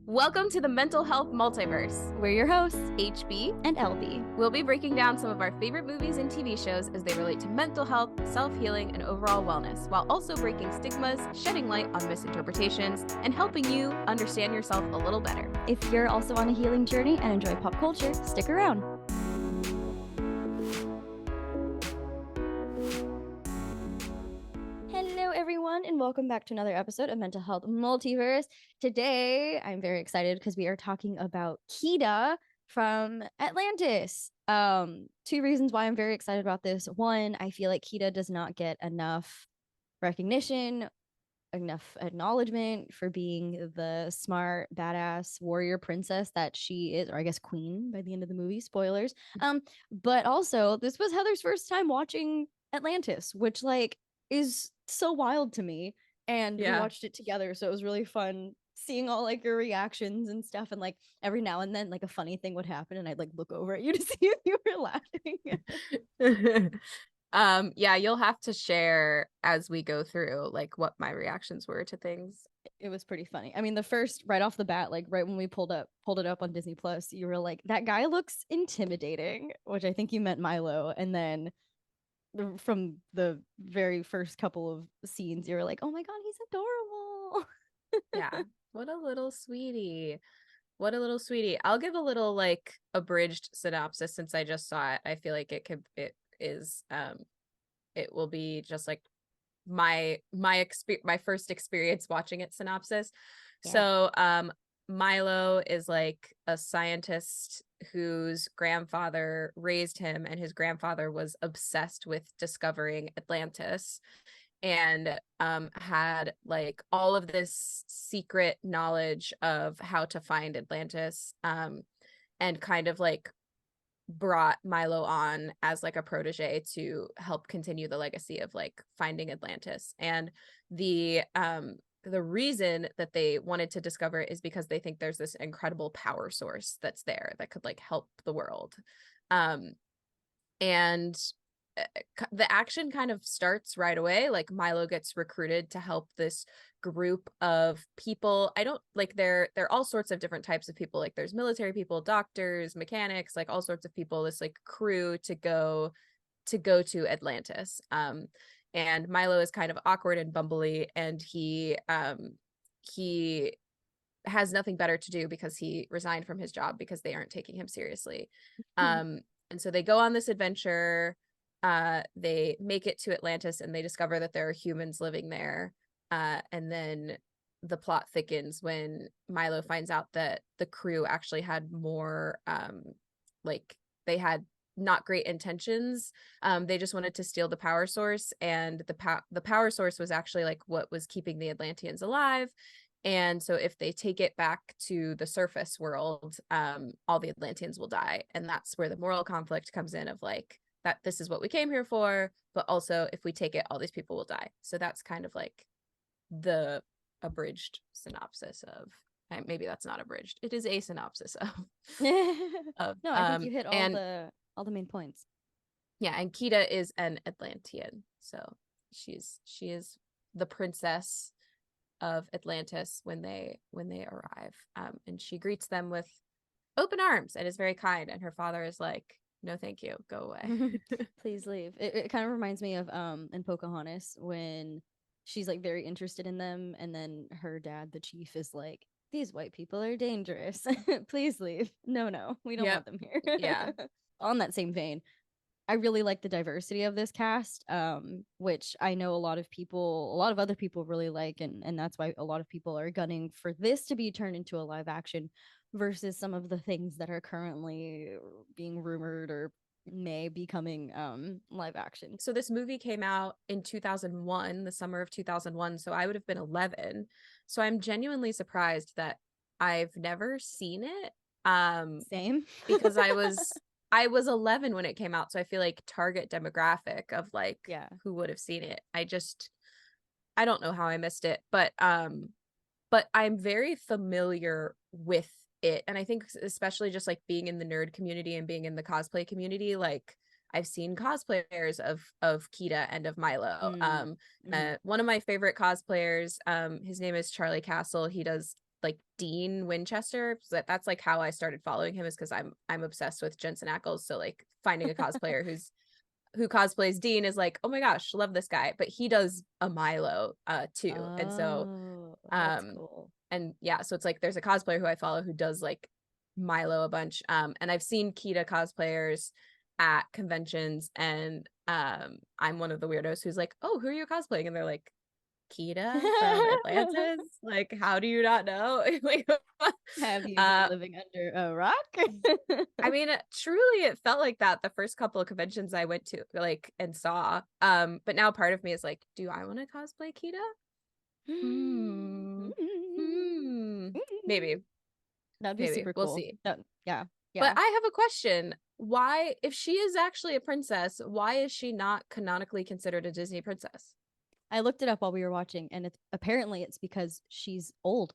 Welcome to the Mental Health Multiverse. We're your hosts, HB and LB. We'll be breaking down some of our favorite movies and TV shows as they relate to mental health, self-healing, and overall wellness, while also breaking stigmas, shedding light on misinterpretations, and helping you understand yourself a little better. If you're also on a healing journey and enjoy pop culture, stick around. Hello, everyone, and welcome back to another episode of Mental Health Multiverse. Today, I'm very excited because we are talking about Kida from Atlantis. Two reasons why I'm very excited about this. One, I feel like Kida does not get enough recognition, enough acknowledgement for being the smart, badass warrior princess that she is, or I guess queen by the end of the movie. Spoilers. But also, this was Heather's first time watching Atlantis, which is so wild to me. And we watched it together, so it was really fun seeing all your reactions and stuff. And every now and then a funny thing would happen, and I'd look over at you to see if you were laughing. Yeah, you'll have to share as we go through what my reactions were to things. It was pretty funny. I mean, the first right off the bat, right when we pulled it up on Disney Plus, you were like, that guy looks intimidating, which I think you meant Milo. And then from the very first couple of scenes, you were like, oh my god, he's adorable. Yeah, what a little sweetie. What a little sweetie. I'll give a little abridged synopsis since I just saw it. I feel like it will be just my first experience watching it synopsis. Yeah. So Milo is a scientist whose grandfather raised him, and his grandfather was obsessed with discovering Atlantis and had all of this secret knowledge of how to find Atlantis, and kind of brought Milo on as a protege to help continue the legacy of finding Atlantis. And the reason that they wanted to discover it is because they think there's this incredible power source that's there that could help the world. And the action kind of starts right away. Milo gets recruited to help this group of people. I don't they're all sorts of different types of people. There's military people, doctors, mechanics, all sorts of people, this crew to go to Atlantis. And Milo is kind of awkward and bumbly, and he has nothing better to do because he resigned from his job because they aren't taking him seriously. And so they go on this adventure. They make it to Atlantis, and they discover that there are humans living there. And then the plot thickens when Milo finds out that the crew actually had more, they had not great intentions. They just wanted to steal the power source, and the power source was actually what was keeping the Atlanteans alive. And so if they take it back to the surface world, all the Atlanteans will die. And that's where the moral conflict comes in of that this is what we came here for, but also if we take it, all these people will die. So that's kind of the abridged synopsis of, maybe that's not abridged, it is a synopsis of no, I think you hit all the main points. Yeah, and Kida is an Atlantean, so she is the princess of Atlantis when they arrive, and she greets them with open arms and is very kind, and her father is no thank you, go away. Please leave. It kind of reminds me of in Pocahontas when she's very interested in them, and then her dad, the chief, is these white people are dangerous. Please leave. No, we don't want them here. Yeah. On that same vein, I really like the diversity of this cast, which I know a lot of other people really like, and that's why a lot of people are gunning for this to be turned into a live action versus some of the things that are currently being rumored or may be coming live action. So this movie came out in 2001, the summer of 2001, so I would have been 11. So I'm genuinely surprised that I've never seen it. Same. Because I was 11 when it came out, so I feel target demographic of who would have seen it. I don't know how I missed it, but I'm very familiar with it, and I think especially just being in the nerd community and being in the cosplay community, I've seen cosplayers of Kida and of Milo. One of my favorite cosplayers, his name is Charlie Castle. He does like Dean Winchester. So that's like how I started following him, is because I'm obsessed with Jensen Ackles. So like finding a cosplayer who cosplays Dean is like, oh my gosh, love this guy. But he does a Milo too. And so that's cool. and yeah, so it's like there's a cosplayer who I follow who does like Milo a bunch. And I've seen Kida cosplayers at conventions, and I'm one of the weirdos who's like, oh, who are you cosplaying? And they're like, Kida from Atlantis. Like, how do you not know? Like, have you been living under a rock? I mean, truly it felt like that the first couple of conventions I went to, like, and saw. But now part of me is like, do I want to cosplay Kida? Maybe. That'd be super We'll cool. see. Yeah. But I have a question. Why, if she is actually a princess, why is she not canonically considered a Disney princess? I looked it up while we were watching, and it's because she's old.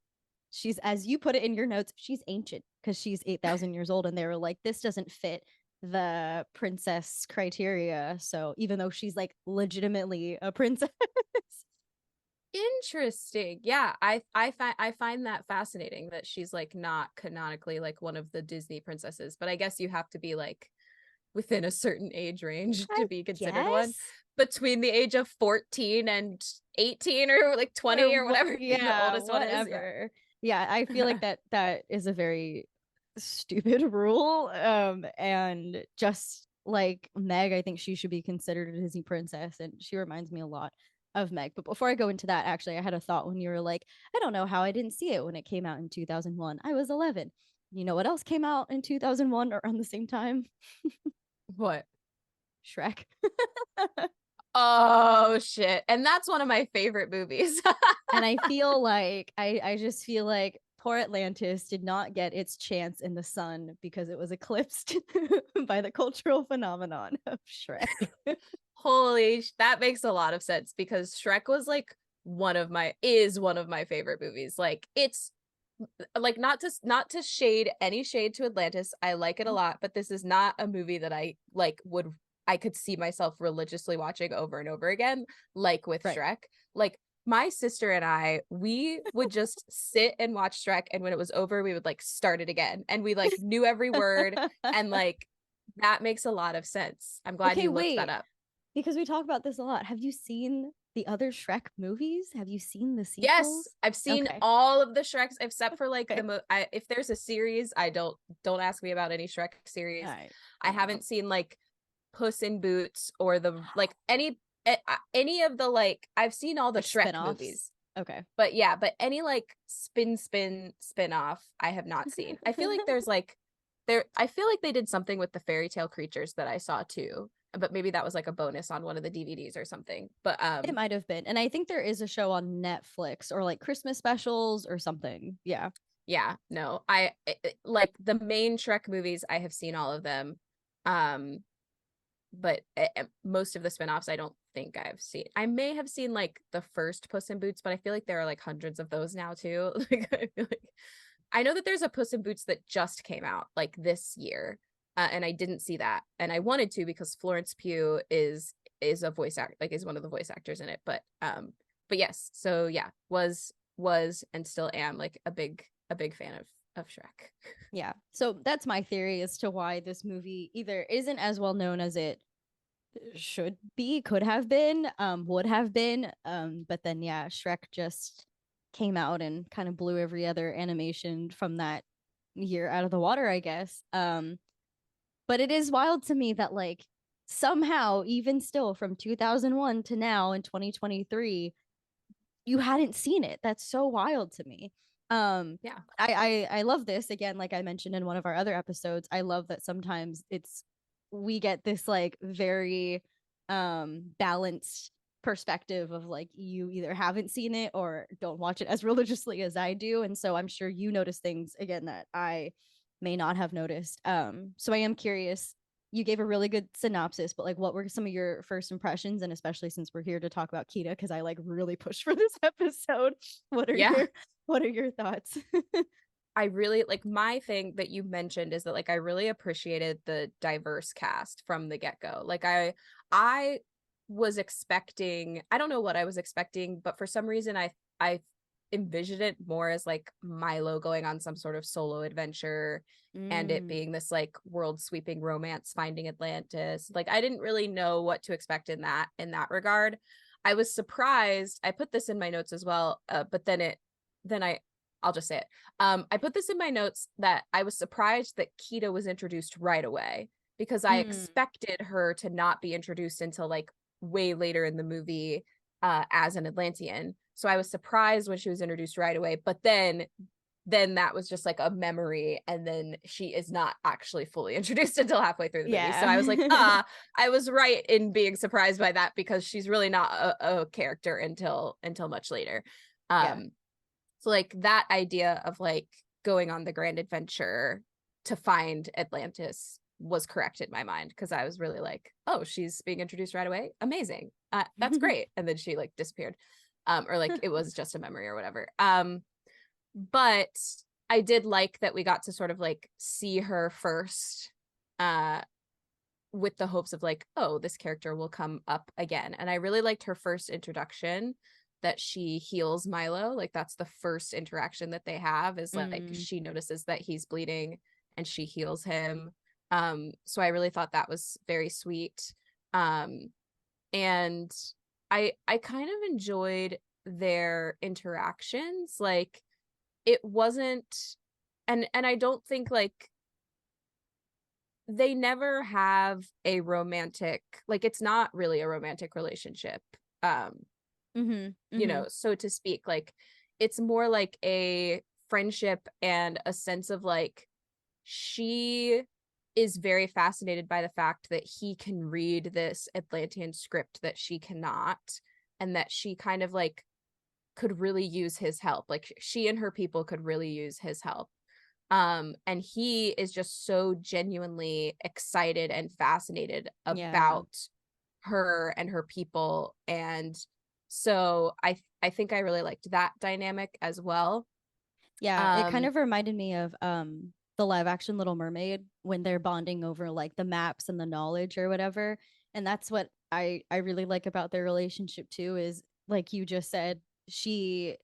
She's, as you put it in your notes, she's ancient because she's 8,000 years old, and they were like, this doesn't fit the princess criteria. So even though she's like legitimately a princess. Interesting. Yeah, I find that fascinating that she's like not canonically like one of the Disney princesses, but I guess you have to be like within a certain age range to be considered one, between the age of 14 and 18 or like 20 or whatever the oldest one is. Yeah, I feel like that is a very stupid rule. And just like Meg, I think she should be considered a Disney princess, and she reminds me a lot of Meg. But before I go into that, actually, I had a thought when you were like, I don't know how I didn't see it when it came out in 2001. I was 11. You know what else came out in 2001 around the same time? What? Shrek. Oh shit. And that's one of my favorite movies. And I feel like I just feel like poor Atlantis did not get its chance in the sun because it was eclipsed by the cultural phenomenon of Shrek. That makes a lot of sense, because Shrek was like one of my favorite movies. Like, it's like, not to shade to Atlantis. I like it a lot, but this is not a movie that I could see myself religiously watching over and over again, like with Shrek. Like, my sister and I, we would just sit and watch Shrek, and when it was over, we would like start it again, and we like knew every word, and like that makes a lot of sense. I'm glad you looked that up, because we talk about this a lot. Have you seen the other Shrek movies? Have you seen the sequels? Yes, I've seen all of the Shreks except for like if there's a series, I don't ask me about any Shrek series. I haven't seen like Puss in Boots or the like any of the like, I've seen all the like Shrek spin-offs movies. But any like spin-off I have not seen. I feel like I feel like they did something with the fairy tale creatures that I saw too, but maybe that was like a bonus on one of the DVDs or something. But it might have been. And I think there is a show on Netflix or like Christmas specials or something. Yeah, no, I like the main Shrek movies, I have seen all of them. But most of the spinoffs I don't think I've seen. I may have seen like the first Puss in Boots, but I feel like there are like hundreds of those now too. Like, I feel like I know that there's a Puss in Boots that just came out like this year, and I didn't see that, and I wanted to because Florence Pugh is a voice actor, like is one of the voice actors in it. But yes, so yeah, was and still am like a big fan of Shrek. Yeah. So that's my theory as to why this movie either isn't as well known as it should be, could have been, would have been. But then yeah, Shrek just came out and kind of blew every other animation from that year out of the water, I guess. But it is wild to me that like somehow, even still from 2001 to now in 2023, you hadn't seen it. That's so wild to me. Yeah, I love this. Again, like I mentioned in one of our other episodes, I love that sometimes we get this like very balanced perspective of like, you either haven't seen it or don't watch it as religiously as I do, and so I'm sure you notice things again that I may not have noticed. So I am curious. You gave a really good synopsis, but like, what were some of your first impressions? And especially since we're here to talk about Kida, because I like really pushed for this episode. What are your thoughts? I really like, my thing that you mentioned is that like I really appreciated the diverse cast from the get-go. Like I was expecting, I don't know what I was expecting, but for some reason I envisioned it more as like Milo going on some sort of solo adventure and it Mm. being this like world sweeping romance finding Atlantis. Like I didn't really know what to expect in that regard. I was surprised. I put this in my notes as well, but I'll just say it. I put this in my notes that I was surprised that Kida was introduced right away because I Mm. expected her to not be introduced until like way later in the movie as an Atlantean. So I was surprised when she was introduced right away, but then that was just like a memory, and then she is not actually fully introduced until halfway through the movie. So I was like, Yeah. I was right in being surprised by that because she's really not a character until much later. Yeah. So like that idea of like going on the grand adventure to find Atlantis was correct in my mind because I was really like, oh, she's being introduced right away. Amazing. That's great. And then she like disappeared. Or like it was just a memory or whatever. But I did like that we got to sort of like see her first with the hopes of like, oh, this character will come up again. And I really liked her first introduction that she heals Milo. Like that's the first interaction that they have is like Mm. she notices that he's bleeding and she heals him. So I really thought that was very sweet. And I kind of enjoyed their interactions. Like it wasn't, and I don't think like they never have a romantic, like it's not really a romantic relationship. Mhm. You Mhm. know, so to speak, like it's more like a friendship and a sense of like she is very fascinated by the fact that he can read this Atlantean script that she cannot, and that she kind of like could really use his help. Like she and her people could really use his help. And he is just so genuinely excited and fascinated Yeah. about her and her people. And so I think I really liked that dynamic as well. Yeah, it kind Um of reminded me of the live action Little Mermaid when they're bonding over like the maps and the knowledge or whatever. And that's what I really like about their relationship too is like you just said, she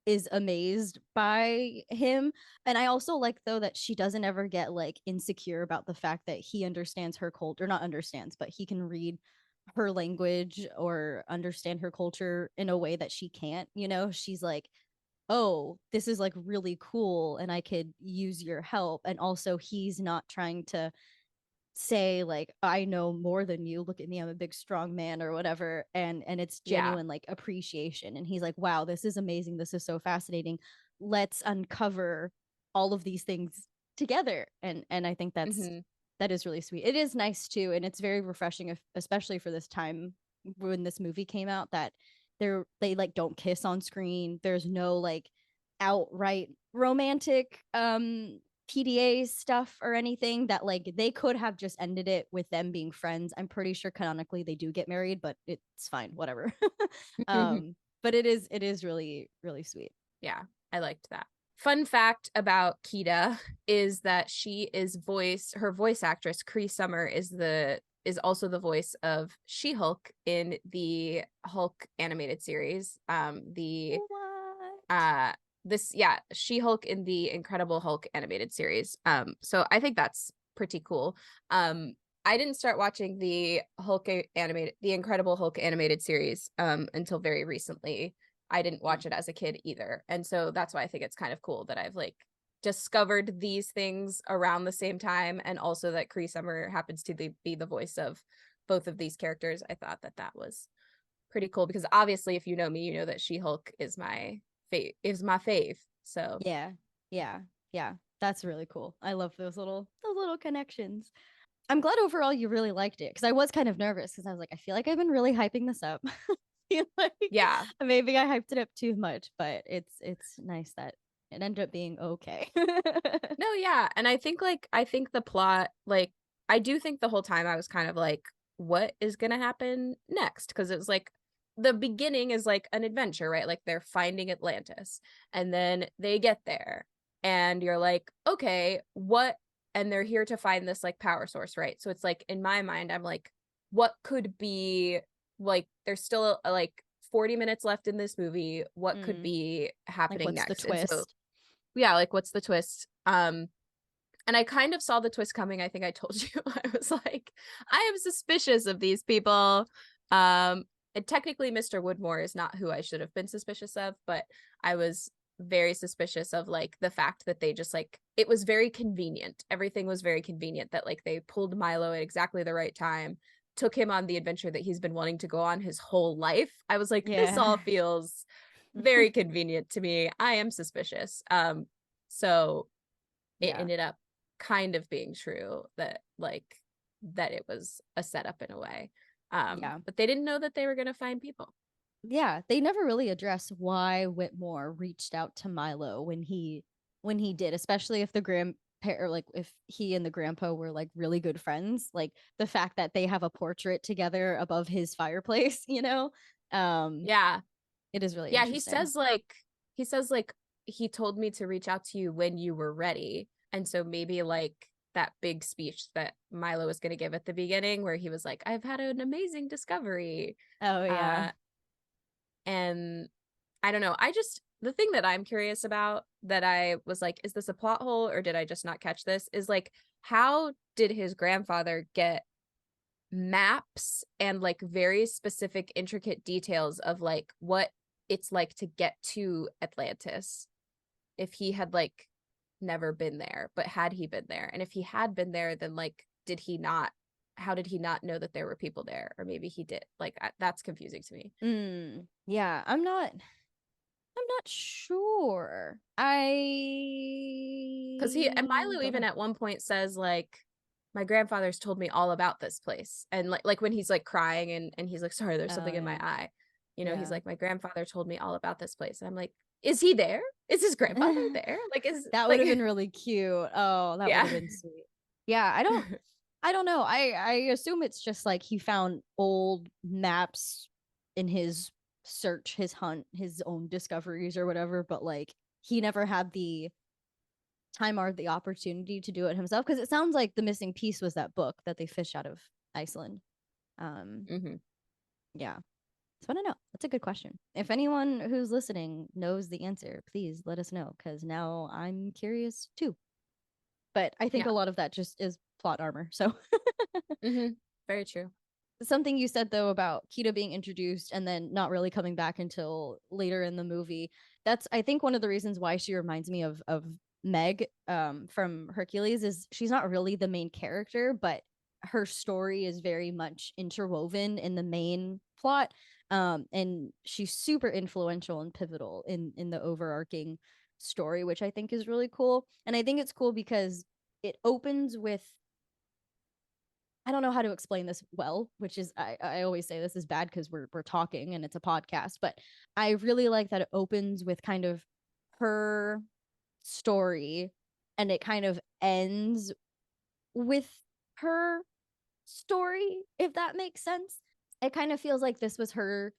is amazed by him. And I also like though that she doesn't ever get like insecure about the fact that he understands her culture, not understands, but he can read her language or understand her culture in a way that she can't, you know? She's like, oh, this is like really cool and I could use your help. And also, he's not trying to say like I know more than you, look at me, I'm a big strong man or whatever. And it's yeah. genuine like appreciation, and he's like, wow, this is amazing, this is so fascinating, let's uncover all of these things together. And I think Hmm. that is really sweet. It is nice too, and it's very refreshing, especially for this time when this movie came out, that they like don't kiss on screen. There's no like outright romantic PDA stuff or anything, that like they could have just ended it with them being friends. I'm pretty sure canonically they do get married, but it's fine, whatever. But it is really really sweet. Yeah, I liked that. Fun fact about Kida is that her voice actress Cree Summer is also the voice of She-Hulk in the Hulk animated series. The What? uh this yeah, She-Hulk in the Incredible Hulk animated series. So I think that's pretty cool. I didn't start watching the Incredible Hulk animated series until very recently. I didn't watch it as a kid either. And so that's why I think it's kind of cool that I've like discovered these things around the same time, and also that Cree Summer happens to be the voice of both of these characters. I thought that was pretty cool because obviously if you know me, you know that She-Hulk is my fave. So, Yeah, yeah, yeah. That's really cool. I love those little connections. I'm glad overall you really liked it, because I was kind of nervous because I was like, I feel like I've been really hyping this up. I feel like yeah. maybe I hyped it up too much, but it's nice that it ended up being okay. No, yeah. And I think the plot, like I do think the whole time I was kind of like, what is gonna happen next? Because it was like the beginning is like an adventure, right? Like they're finding Atlantis and then they get there and you're like, okay, what? And they're here to find this like power source, right? So it's like in my mind, I'm like, what could be like, there's still like 40 minutes left in this movie. What could be Like, happening what's the next? And so twist? yeah, like what's the twist? And I kind of saw the twist coming. I think I told you. I was like, I am suspicious of these people. And technically Mr. Woodmore is not who I should have been suspicious of, but I was very suspicious of like the fact that they just like, it was very convenient. Everything was very convenient that like they pulled Milo at exactly the right time, took him on the adventure that he's been wanting to go on his whole life. I was like, this all Yeah. feels very convenient to me. I am suspicious. So it Yeah. ended up kind of being true that like that it was a setup in a way. Yeah. But they didn't know that they were going to find people. Yeah, they never really address why Whitmore reached out to Milo when he did, especially if the grandpa or like if he and the grandpa were like really good friends. Like the fact that they have a portrait together above his fireplace, you know? Um, Yeah. it is really Yeah, interesting. he says like he told me to reach out to you when you were ready. And so maybe like that big speech that Milo was going to give at the beginning where he was like, I've had an amazing discovery. Oh yeah. Uh and I don't know. The thing that I'm curious about that I was like, is this a plot hole or did I just not catch this? Is like, how did his grandfather get maps and like very specific, intricate details of like what it's like to get to Atlantis if he had like never been there, but had he been there? And if he had been there, then like, how did he not know that there were people there? Or maybe he did. Like, that's confusing to me. Yeah, I'm not sure. Because he and I Milo don't even know. at one point says like, my grandfather's told me all about this place. And like when he's like crying and he's like, sorry, there's Oh something in my yeah. eye. You know, he's Yeah. like, my grandfather told me all about this place. And I'm like, is he there? Is his grandfather there? Like, is That would like have been really cute. Oh, that would yeah. have been sweet. Yeah, I don't know. I assume it's just like he found old maps in his search, his hunt, his own discoveries or whatever, but like he never had the time or the opportunity to do it himself because it sounds like the missing piece was that book that they fished out of Iceland. Um Mm-hmm. yeah. So I don't know. That's a good question. If anyone who's listening knows the answer, please let us know because now I'm curious too. But I think a Yeah. lot of that just is plot armor. So Mm-hmm. Very true. something you said though about Kida being introduced and then not really coming back until later in the movie. That's I think one of the reasons why she reminds me of Meg from Hercules is she's not really the main character, but her story is very much interwoven in the main plot. And she's super influential and pivotal in the overarching story, which I think is really cool. And I think it's cool because it opens with I don't know how to explain this well, which is I always say this is bad because we're talking and it's a podcast, but I really like that it opens with kind of her story and it kind of ends with her story, if that makes sense. It kind of feels like this was her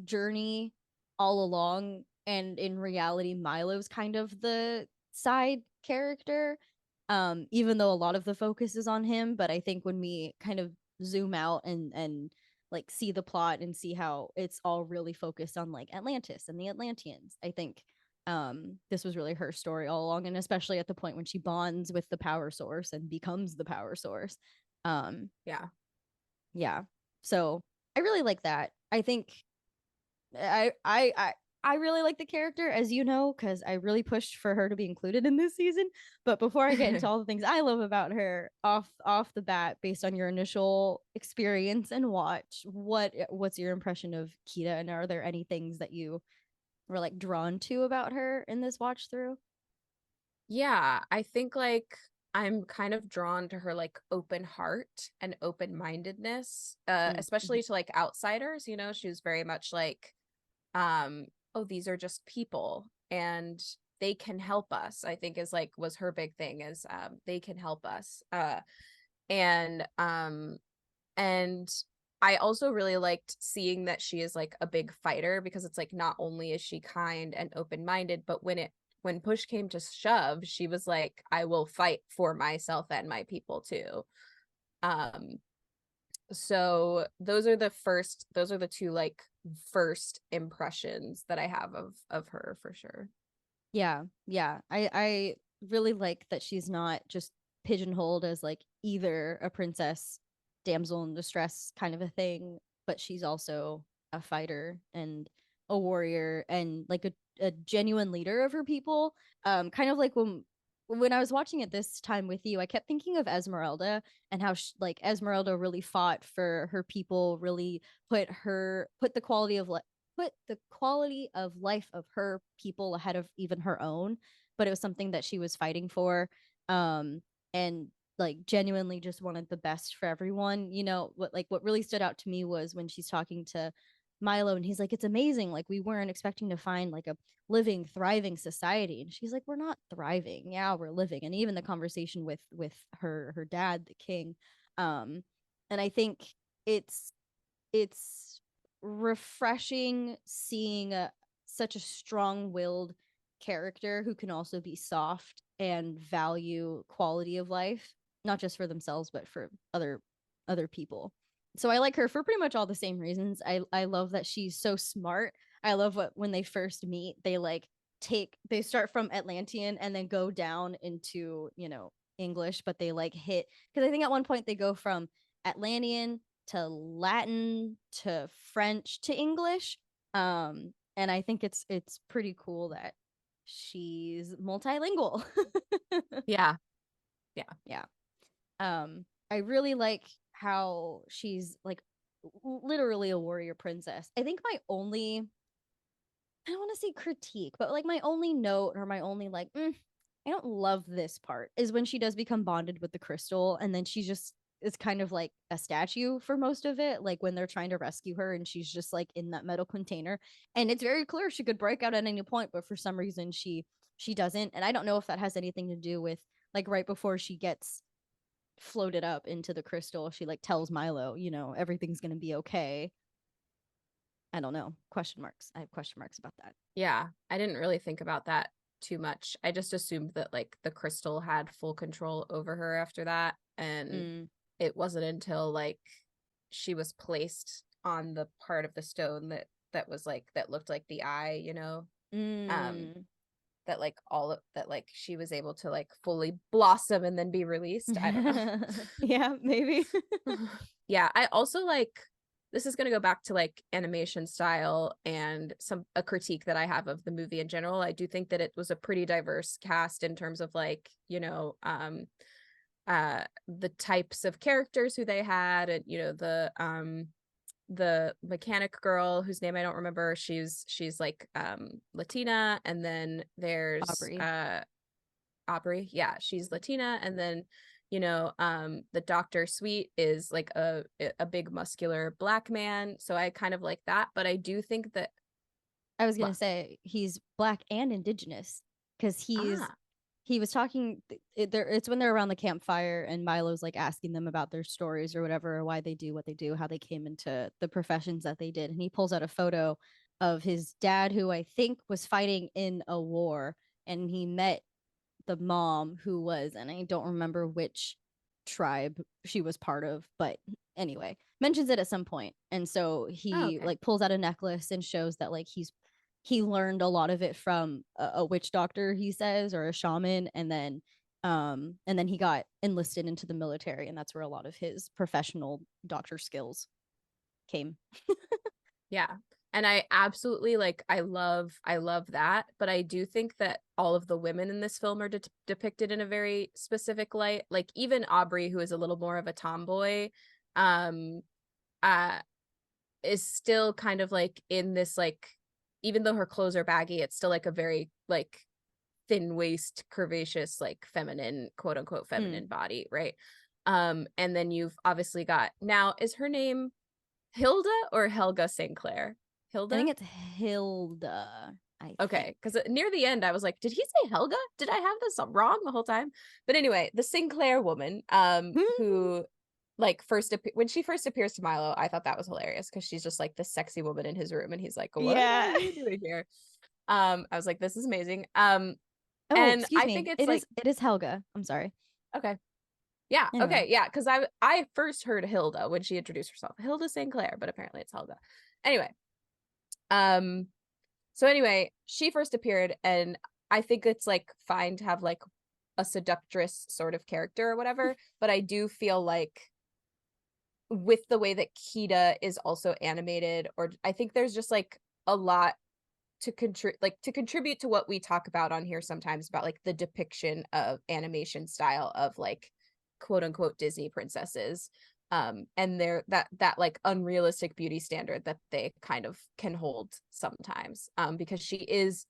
journey all along, and in reality, Milo's kind of the side character. Even though a lot of the focus is on him, but I think when we kind of zoom out and like see the plot and see how it's all really focused on like Atlantis and the Atlanteans, I think this was really her story all along, and especially at the point when she bonds with the power source and becomes the power source. um Yeah. yeah, so I really like that. I think I I I I really like the character, as you know, because I really pushed for her to be included in this season. But before I get into all the things I love about her, off the bat, based on your initial experience and watch, what's your impression of Kida, and are there any things that you were like drawn to about her in this watch through? Yeah, I think like I'm kind of drawn to her like open heart and open-mindedness, Mm-hmm. especially to like outsiders, you know, she was very much like, oh, these are just people and they can help us, I think is like was her big thing is they can help us. And and I also really liked seeing that she is like a big fighter because it's like not only is she kind and open-minded, but when push came to shove, she was like, I will fight for myself and my people too. Um, So those are the two like first impressions that I have of her for sure. Yeah. I really like that she's not just pigeonholed as like either a princess, damsel in distress kind of a thing, but she's also a fighter and a warrior and like a genuine leader of her people. Kind of like when I was watching it this time with you, I kept thinking of Esmeralda and how like Esmeralda really fought for her people, really put the quality of life of her people ahead of even her own, but it was something that she was fighting for, and like genuinely just wanted the best for everyone. What really stood out to me was when she's talking to Milo and he's like, it's amazing, like we weren't expecting to find like a living thriving society, and she's like, we're not thriving, yeah, we're living. And even the conversation with her dad, the king, and I think it's it's refreshing seeing such a strong-willed character who can also be soft and value quality of life, not just for themselves but for other people. So I like her for pretty much all the same reasons. I love that she's so smart. I love what when they first meet, they start from Atlantean and then go down into, English, but they like hit, because I think at one point they go from Atlantean to Latin to French to English. And I think it's pretty cool that she's multilingual. Yeah. Yeah. Yeah. I really like how she's like literally a warrior princess. I think my only, I don't want to say critique, but like my only note or my only like, I don't love this part is when she does become bonded with the crystal and then she just is kind of like a statue for most of it. Like when they're trying to rescue her and she's just like in that metal container. And it's very clear she could break out at any point, but for some reason she doesn't. And I don't know if that has anything to do with like right before she gets floated up into the crystal, she like tells Milo, everything's gonna be okay. I don't know. Question marks. I have question marks about that. Yeah. I didn't really think about that too much. I just assumed that like the crystal had full control over her after that. And Mm. it wasn't until like she was placed on the part of the stone that was like that looked like the eye, um Mm. that like all of that like she was able to like fully blossom and then be released. I don't know. Yeah, maybe. Yeah, I also like this is going to go back to like animation style and a critique that I have of the movie in general. I do think that it was a pretty diverse cast in terms of like, the types of characters who they had, and the mechanic girl whose name I don't remember, she's like Latina, and then there's Aubrey. Aubrey. Yeah, she's Latina, and then the Dr. Sweet is like a big muscular black man, so I kind of like that, but I do think that I was gonna well, say he's black and indigenous because ah he was talking it's when they're around the campfire and Milo's like asking them about their stories or whatever, or why they do what they do, how they came into the professions that they did, and he pulls out a photo of his dad who I think was fighting in a war, and he met the mom who was, and I don't remember which tribe she was part of, but anyway, mentions it at some point. And so oh, he okay. like pulls out a necklace and shows that like he learned a lot of it from a witch doctor, he says, or a shaman, and then he got enlisted into the military, and that's where a lot of his professional doctor skills came. Yeah. And I absolutely like I love that, but I do think that all of the women in this film are depicted in a very specific light. Like even Aubrey, who is a little more of a tomboy, um uh is still kind of like in this like, even though her clothes are baggy, it's still like a very like thin waist, curvaceous, like feminine, quote unquote Mm. feminine body, right? And then you've obviously got, now is her name Hilda or Helga Sinclair? I think Hilda? it's Hilda, I think. Okay, because near the end I was like, did he say Helga? Did I have this wrong the whole time? But anyway, the Sinclair woman, who like when she first appears to Milo, I thought that was hilarious because she's just like the sexy woman in his room, and he's like, "What are Yeah. you doing here?" I was like, "This is amazing." Oh, And excuse I think me. it's It like is Helga. I'm sorry. okay, Yeah. Anyway. Okay. Yeah. Because I first heard Hilda when she introduced herself, Hilda St. Clair, but apparently it's Helga. Anyway, um, so anyway, she first appeared, and I think it's like fine to have like a seductress sort of character or whatever, but I do feel like with the way that Kida is also animated, or I think there's just like a lot to contribute to what we talk about on here sometimes about like the depiction of animation style of like quote unquote Disney princesses, and that like unrealistic beauty standard that they kind of can hold sometimes, because she is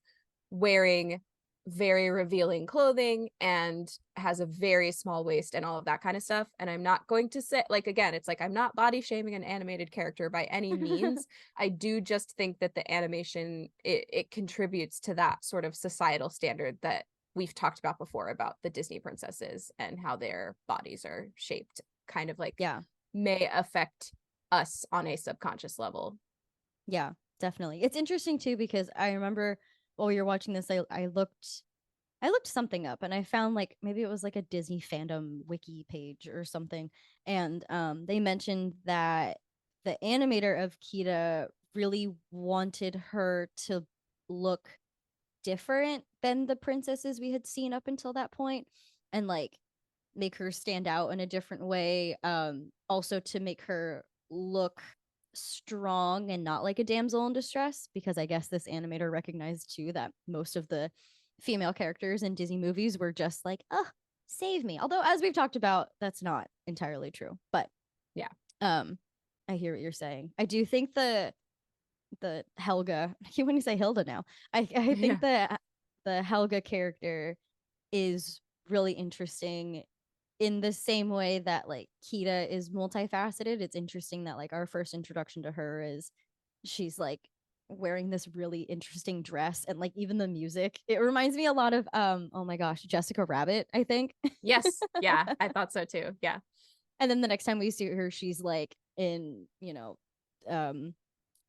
wearing very revealing clothing and has a very small waist and all of that kind of stuff. And I'm not going to say, like, again, it's like I'm not body shaming an animated character by any means. I do just think that the animation, it contributes to that sort of societal standard that we've talked about before about the Disney princesses and how their bodies are shaped, kind of like Yeah. may affect us on a subconscious level. Yeah, definitely. It's interesting too because I remember while we were watching this, I looked something up and I found like maybe it was like a Disney fandom wiki page or something, and they mentioned that the animator of Kida really wanted her to look different than the princesses we had seen up until that point, and like make her stand out in a different way, also to make her look strong and not like a damsel in distress, because I guess this animator recognized too that most of the female characters in Disney movies were just like, oh, save me. Although as we've talked about, that's not entirely true. But Yeah. I hear what you're saying. I do think the Helga, I keep wanting to say Hilda now. I think the Helga character is really interesting in the same way that like Kida is multifaceted. It's interesting that like our first introduction to her is she's like wearing this really interesting dress, and like even the music, it reminds me a lot of oh my gosh, Jessica Rabbit, I think. Yes. Yeah. I thought so too. Yeah. And then the next time we see her, she's like in, um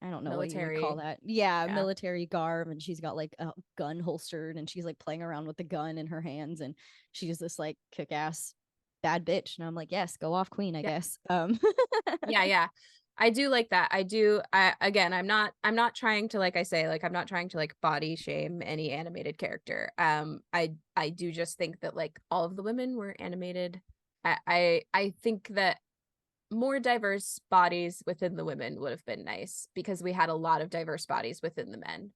I don't know what you would call Military. that. Yeah, Yeah. military garb, and she's got like a gun holstered, and she's like playing around with the gun in her hands, and she's this like kick-ass bad bitch. And I'm like, yes, go off, queen, I Yeah. guess. Yeah. Yeah. I do like that. I do. Again, I'm not trying to, like I say, like I'm not trying to like body shame any animated character. I do just think that like all of the women were animated. I think that more diverse bodies within the women would have been nice because we had a lot of diverse bodies within the men.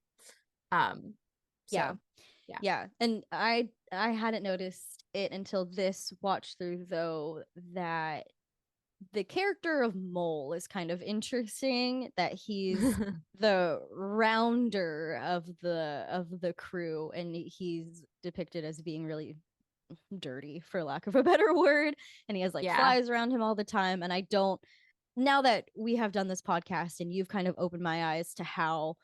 Um, Yeah. so yeah. Yeah. And I hadn't noticed it until this watch through though, that the character of Mole is kind of interesting, that he's the rounder of the crew, and he's depicted as being really dirty, for lack of a better word, and he has like Yeah. flies around him all the time. And I don't, now that we have done this podcast and you've kind of opened my eyes to how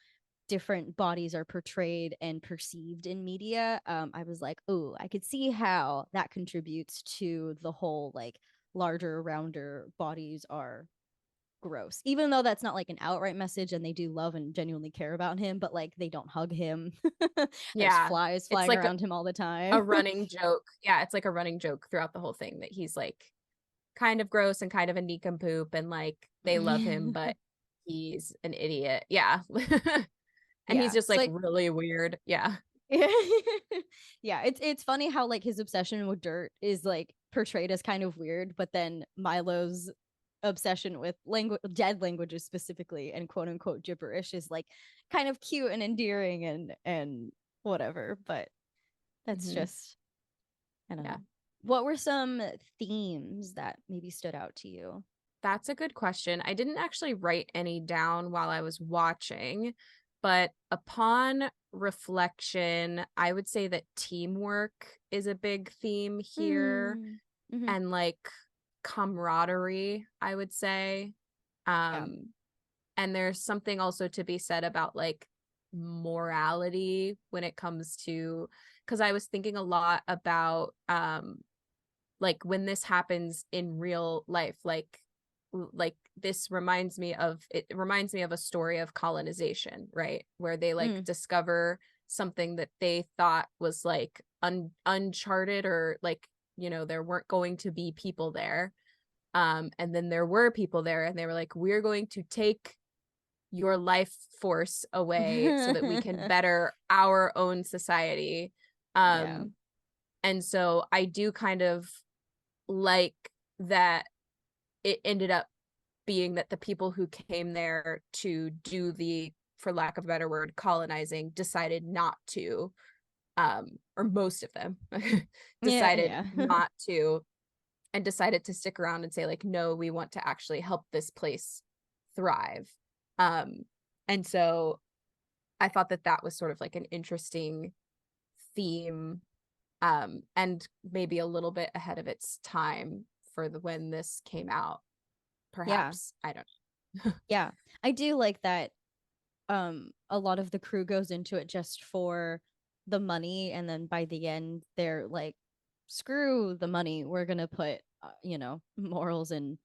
different bodies are portrayed and perceived in media, I was like, oh, I could see how that contributes to the whole like larger, rounder bodies are gross, even though that's not like an outright message and they do love and genuinely care about him, but like they don't hug him. There's Yeah. flies It's flying like around him all the a time. running joke. Yeah, it's like a running joke throughout the whole thing that he's like kind of gross and kind of a nincompoop, and like they love him, but he's an idiot. Yeah. And he's Yeah, just it's like like really weird. Yeah. yeah, it's funny how like his obsession with dirt is like portrayed as kind of weird, but then Milo's obsession with language, dead languages specifically, and quote unquote gibberish is like kind of cute and endearing and whatever. But that's Hmm. just, I don't Yeah. know. What were some themes that maybe stood out to you? That's a good question. I didn't actually write any down while I was watching, but upon reflection, I would say that teamwork is a big theme here, Mm. Hmm. and like camaraderie, I would say. Yeah. Um, and there's something also to be said about like morality when it comes to, because I was thinking a lot about like when this happens in real life, like this reminds me of, it reminds me of a story of colonization, right, where they like Mm. discover something that they thought was like uncharted or like you know, there weren't going to be people there. And then there were people there, and they were like, we're going to take your life force away so that we can better our own society. Yeah. And so I do kind of like that it ended up being that the people who came there to do the, for lack of a better word, colonizing, decided not to, or most of them decided Yeah. not to, and decided to stick around and say like, no, we want to actually help this place thrive. And so I thought that that was sort of like an interesting theme, and maybe a little bit ahead of its time for the when this came out, Yeah. perhaps. I don't know. Yeah. I do like that a lot of the crew goes into it just for the money, and then by the end they're like, screw the money, we're gonna put morals and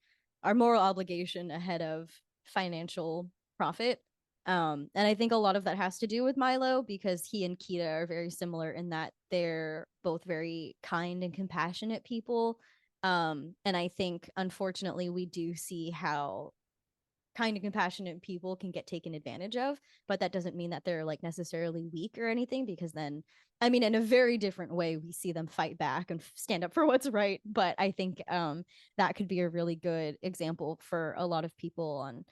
our moral obligation ahead of financial profit. And I think a lot of that has to do with Milo, because he and Kida are very similar in that they're both very kind and compassionate people. And I think unfortunately we do see how kind and compassionate people can get taken advantage of, but that doesn't mean that they're like necessarily weak or anything, because then, I mean, in a very different way we see them fight back and stand up for what's right. But I think that could be a really good example for a lot of people on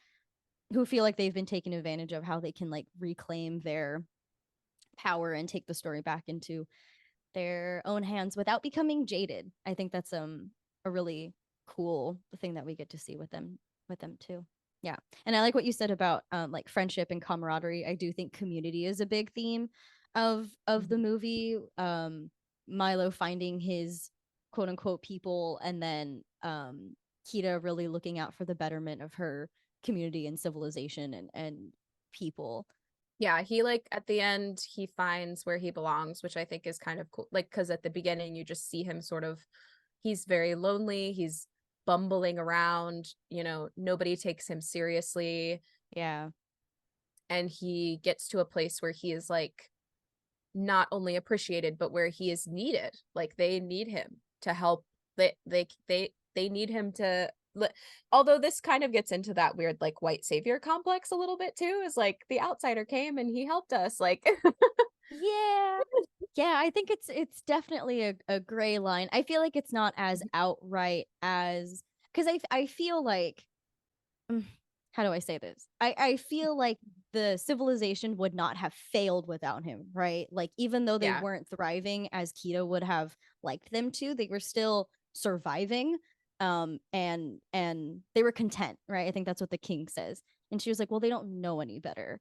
who feel like they've been taken advantage of, how they can like reclaim their power and take the story back into their own hands without becoming jaded. I think that's a really cool thing that we get to see with them too. Yeah. And I like what you said about like friendship and camaraderie. I do think community is a big theme of the movie. Milo finding his quote unquote people, and then Kida really looking out for the betterment of her community and civilization and people. Yeah, he like at the end he finds where he belongs, which I think is kind of cool. Like, because at the beginning you just see him sort of, he's very lonely, he's bumbling around, you know, nobody takes him seriously, Yeah. and he gets to a place where he is like not only appreciated but where he is needed. Like they need him to help. They need him to, although this kind of gets into that weird like white savior complex a little bit too, is like the outsider came and he helped us, like Yeah. Yeah, I think it's definitely a gray line. I feel like it's not as outright as, because I feel like, how do I say this? I feel like the civilization would not have failed without him, right? Like even though they yeah, weren't thriving as Kida would have liked them to, they were still surviving. And they were content, right? I think that's what the king says. And she was like, well, they don't know any better.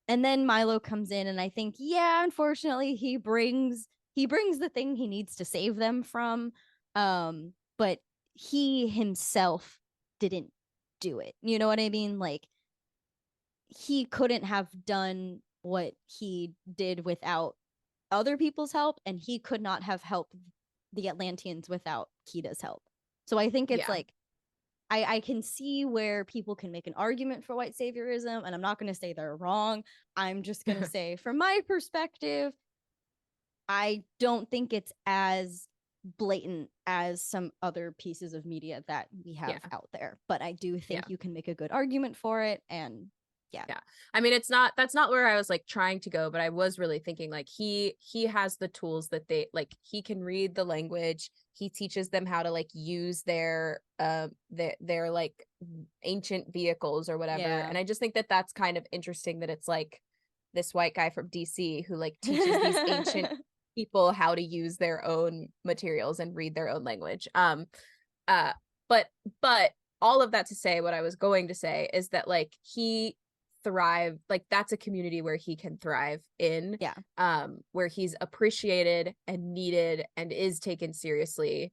And then Milo comes in, and I think, yeah, unfortunately he brings the thing he needs to save them from. But he himself didn't do it. You know what I mean? Like he couldn't have done what he did without other people's help, and he could not have helped the Atlanteans without Kida's help. So I think it's yeah. like, I can see where people can make an argument for white saviorism, and I'm not going to say they're wrong. I'm just going to say, from my perspective, I don't think it's as blatant as some other pieces of media that we have Yeah, out there. But I do yeah, think you can make a good argument for it. And yeah. yeah. I mean, it's not, that's not where I was like trying to go, but I was really thinking like he has the tools that they like, he can read the language, he teaches them how to like use their like ancient vehicles or whatever. Yeah. And I just think that that's kind of interesting that it's like this white guy from DC who like teaches these ancient people how to use their own materials and read their own language. Uh but but all of that to say, what I was going to say is that like he thrive, like that's a community where he can thrive in, Yeah. where he's appreciated and needed and is taken seriously,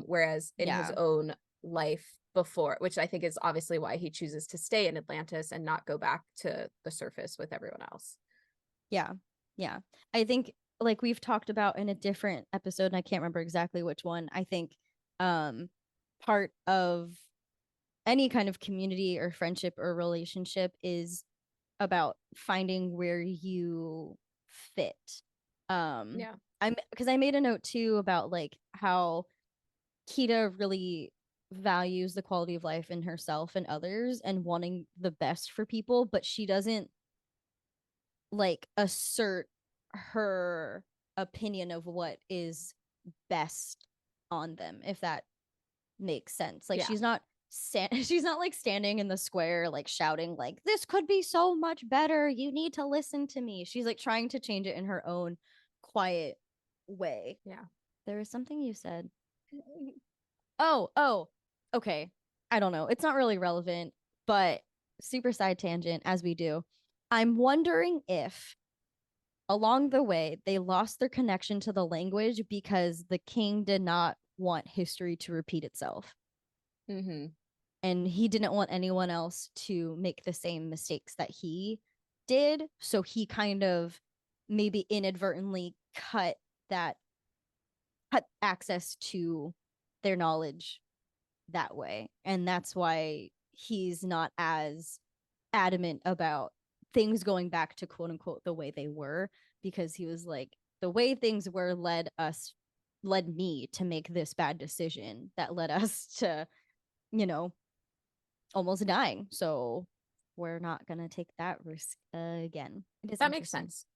whereas in his Yeah. own life before, which I think is obviously why he chooses to stay in Atlantis and not go back to the surface with everyone else. Yeah. Yeah. I think, like we've talked about in a different episode, and I can't remember exactly which one, I think um part of any kind of community or friendship or relationship is about finding where you fit. Um Yeah. because I made a note too about like how Kida really values the quality of life in herself and others and wanting the best for people, but she doesn't like assert her opinion of what is best on them, if that makes sense. Like Yeah. she's not like standing in the square like shouting like this could be so much better, you need to listen to me. She's like trying to change it in her own quiet way. Yeah. There was something you said. Oh, okay. I don't know. It's not really relevant, but super side tangent as we do. I'm wondering if along the way they lost their connection to the language because the king did not want history to repeat itself. Mm-hmm. And he didn't want anyone else to make the same mistakes that he did. So he kind of maybe inadvertently that cut access to their knowledge that way. And that's why he's not as adamant about things going back to quote unquote the way they were, because he was like, the way things were led me to make this bad decision that led us to, you know, almost dying. So we're not gonna take that risk again. It is That makes sense.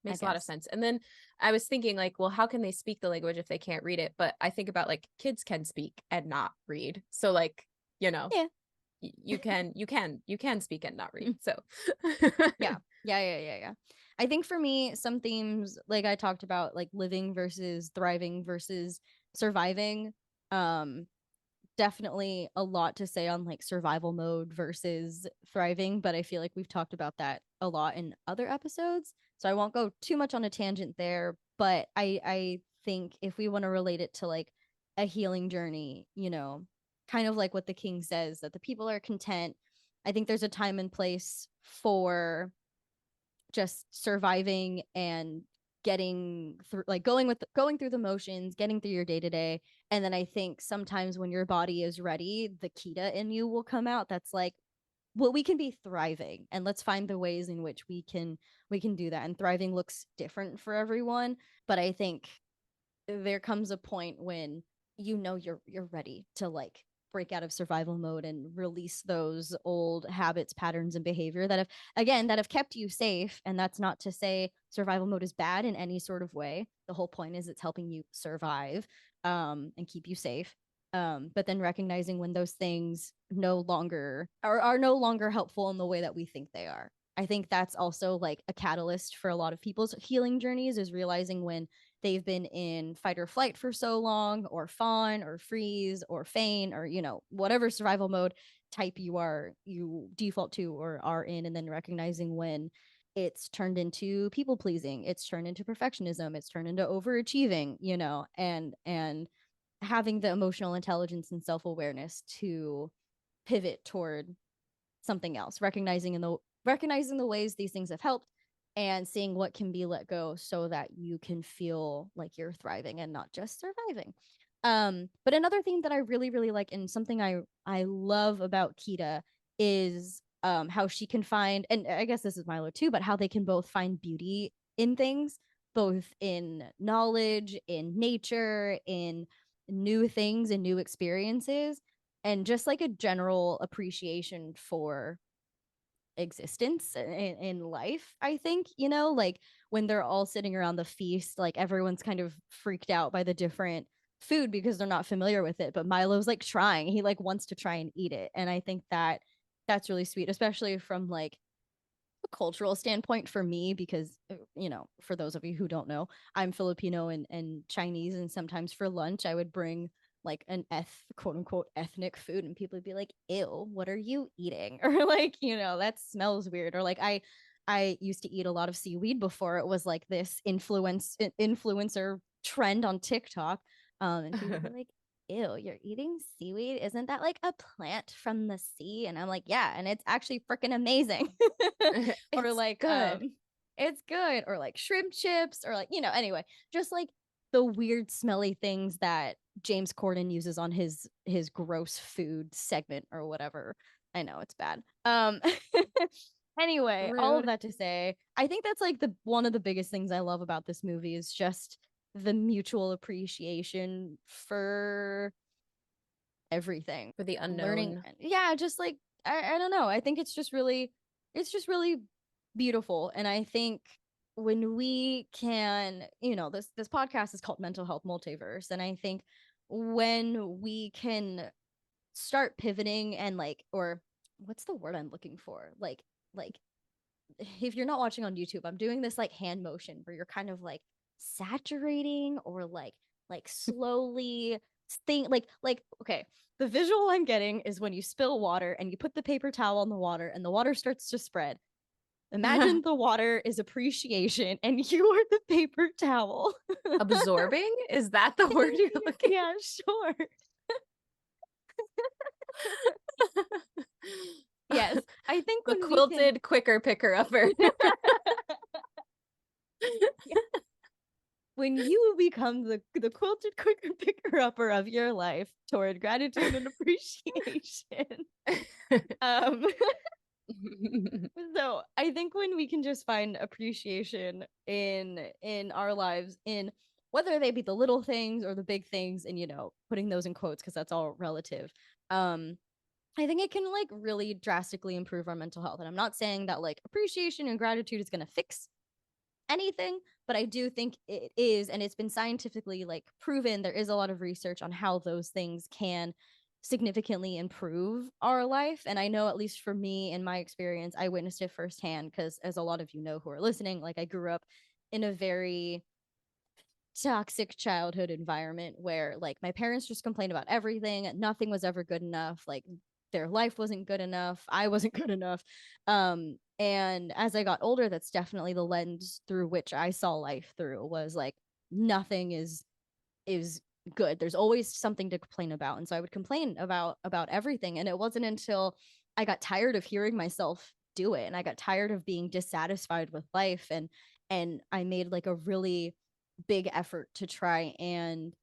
I Makes a lot of guess. sense. And then I was thinking like, well, how can they speak the language if they can't read it? But I think about like kids can speak and not read. So like, you know, Yeah. you can speak and not read. So Yeah. I think for me, some themes like I talked about, like living versus thriving versus surviving. Um, Definitely a lot to say on like survival mode versus thriving, but I feel like we've talked about that a lot in other episodes. So I won't go too much on a tangent there, but I think if we want to relate it to like a healing journey, you know, kind of like what the king says, that the people are content. I think there's a time and place for just surviving and getting through, like going through the motions, getting through your day to day. And then I think sometimes when your body is ready, the Kida in you will come out. That's like, well, we can be thriving, and let's find the ways in which we can do that. And thriving looks different for everyone, but I think there comes a point when you're ready to like break out of survival mode and release those old habits, patterns, and behavior that have kept you safe. And that's not to say survival mode is bad in any sort of way. The whole point is it's helping you survive, and keep you safe. But then recognizing when those things no longer are no longer helpful in the way that we think they are. I think that's also like a catalyst for a lot of people's healing journeys, is realizing when they've been in fight or flight for so long, or fawn or freeze or feign, or whatever survival mode type you default to or are in, and then recognizing when it's turned into people pleasing, it's turned into perfectionism, it's turned into overachieving, and having the emotional intelligence and self-awareness to pivot toward something else, recognizing the ways these things have helped, and seeing what can be let go so that you can feel like you're thriving and not just surviving. But another thing that I really, really like, and something I love about Kida, is how she can find, and I guess this is Milo too, but how they can both find beauty in things, both in knowledge, in nature, in new things and new experiences, and just like a general appreciation for existence in life. I think, like when they're all sitting around the feast, like everyone's kind of freaked out by the different food because they're not familiar with it, but Milo's like trying, he like wants to try and eat it. And I think that's really sweet, especially from like a cultural standpoint for me, because for those of you who don't know, I'm Filipino and Chinese, and sometimes for lunch I would bring like an quote unquote ethnic food, and people would be like, ew, what are you eating? Or like, that smells weird. Or like I used to eat a lot of seaweed before it was like this influencer trend on TikTok. And people would be like, ew, you're eating seaweed? Isn't that like a plant from the sea? And I'm like, yeah, and it's actually freaking amazing. Or it's like, good. it's good. Or like shrimp chips, or like, anyway, just like the weird smelly things that James Corden uses on his gross food segment or whatever. I know it's bad. Anyway, all of Rude. that to say, I think that's like the one of the biggest things I love about this movie is just the mutual appreciation for everything, For the learning. unknown. Yeah, just like I don't know. I think it's just really beautiful. And I think when we can, this podcast is called Mental Health Multiverse, and I think when we can start pivoting and like, or what's the word I'm looking for? Like if you're not watching on YouTube, I'm doing this like hand motion where you're kind of like saturating or like slowly like okay, the visual I'm getting is when you spill water and you put the paper towel on the water and the water starts to spread. Imagine the water is appreciation and you are the paper towel. Absorbing? Is that the word you're looking? Yeah, sure. Yes, I think The when we can quilted quicker picker upper. yeah. When you become the quilted quicker picker upper of your life toward gratitude and appreciation. um so I think when we can just find appreciation in our lives, in whether they be the little things or the big things, and putting those in quotes because that's all relative, I think it can like really drastically improve our mental health. And I'm not saying that like appreciation and gratitude is going to fix anything, but I do think it is, and it's been scientifically like proven. There is a lot of research on how those things can significantly improve our life. And I know, at least for me, in my experience, I witnessed it firsthand because, as a lot of you know who are listening, like I grew up in a very toxic childhood environment where like my parents just complained about everything. Nothing was ever good enough. Like their life wasn't good enough. I wasn't good enough. And as I got older, that's definitely the lens through which I saw life through, was like nothing is good. There's always something to complain about. And so I would complain about everything. And it wasn't until I got tired of hearing myself do it, and I got tired of being dissatisfied with life, and I made like a really big effort to try and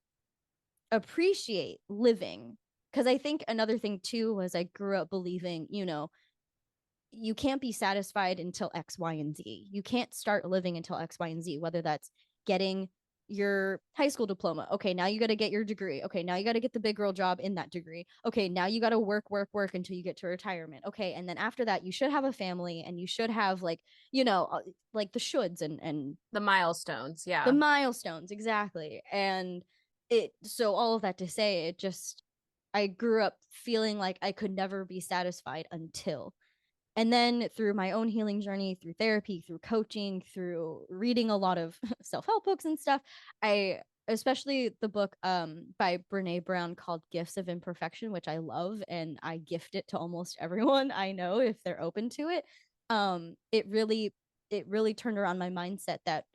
appreciate living. Because I think another thing too was I grew up believing, you can't be satisfied until X, Y, and Z. You can't start living until X, Y, and Z, whether that's getting your high school diploma. Okay, now you got to get your degree. Okay, now you got to get the big girl job in that degree. Okay, now you got to work until you get to retirement. Okay, and then after that, you should have a family, and you should have like the shoulds and The milestones, the yeah. milestones, exactly. And so all of that to say, I grew up feeling like I could never be satisfied until. And then through my own healing journey, through therapy, through coaching, through reading a lot of self-help books and stuff, I especially the book by Brene Brown called Gifts of Imperfection, which I love, and I gift it to almost everyone I know if they're open to it. It really turned around my mindset that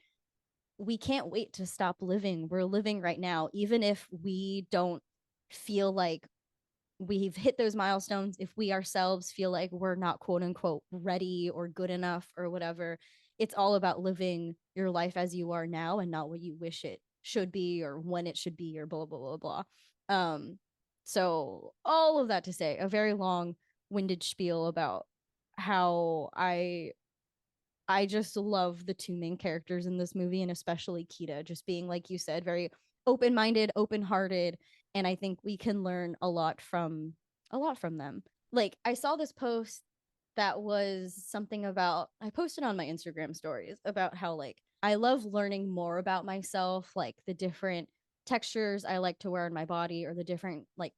we can't wait to stop living. We're living right now, even if we don't feel like we've hit those milestones, if we ourselves feel like we're not quote unquote ready or good enough or whatever. It's all about living your life as you are now and not what you wish it should be or when it should be or blah blah blah blah. So all of that to say, a very long winded spiel about how I just love the two main characters in this movie, and especially Kida, just being, like you said, very open-minded, open-hearted, and I think we can learn a lot from them. Like I saw this post that was something about, I posted on my Instagram stories about how like I love learning more about myself, like the different textures I like to wear in my body or the different like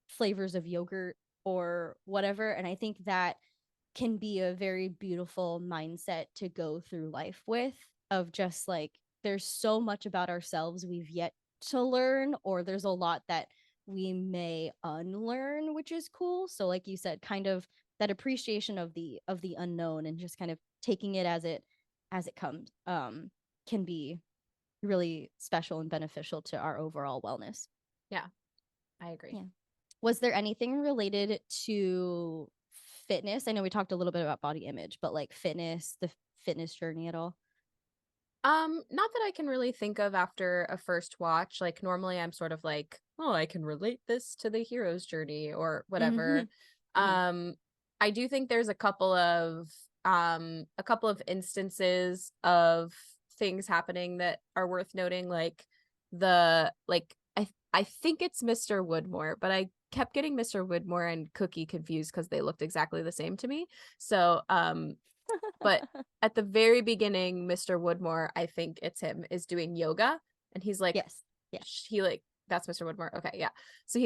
flavors of yogurt or whatever, and I think that can be a very beautiful mindset to go through life with, of just like there's so much about ourselves we've yet to learn, or there's a lot that we may unlearn, which is cool. So like you said, kind of that appreciation of the unknown and just kind of taking it as it comes, can be really special and beneficial to our overall wellness. Yeah, I agree. Yeah. Was there anything related to fitness? I know we talked a little bit about body image, but like fitness, the fitness journey at all? Not that I can really think of after a first watch. Like normally I'm sort of like, oh, I can relate this to the hero's journey or whatever. Mm-hmm. Mm-hmm. I do think there's a couple of instances of things happening that are worth noting. Like the like I think it's Mr. Woodmore, but I kept getting Mr. Woodmore and Cookie confused because they looked exactly the same to me. So but at the very beginning, Mr. Woodmore, I think it's him, is doing yoga, and he's like, Yes. Yeah. he like, that's Mr. Woodmore. Okay, yeah. So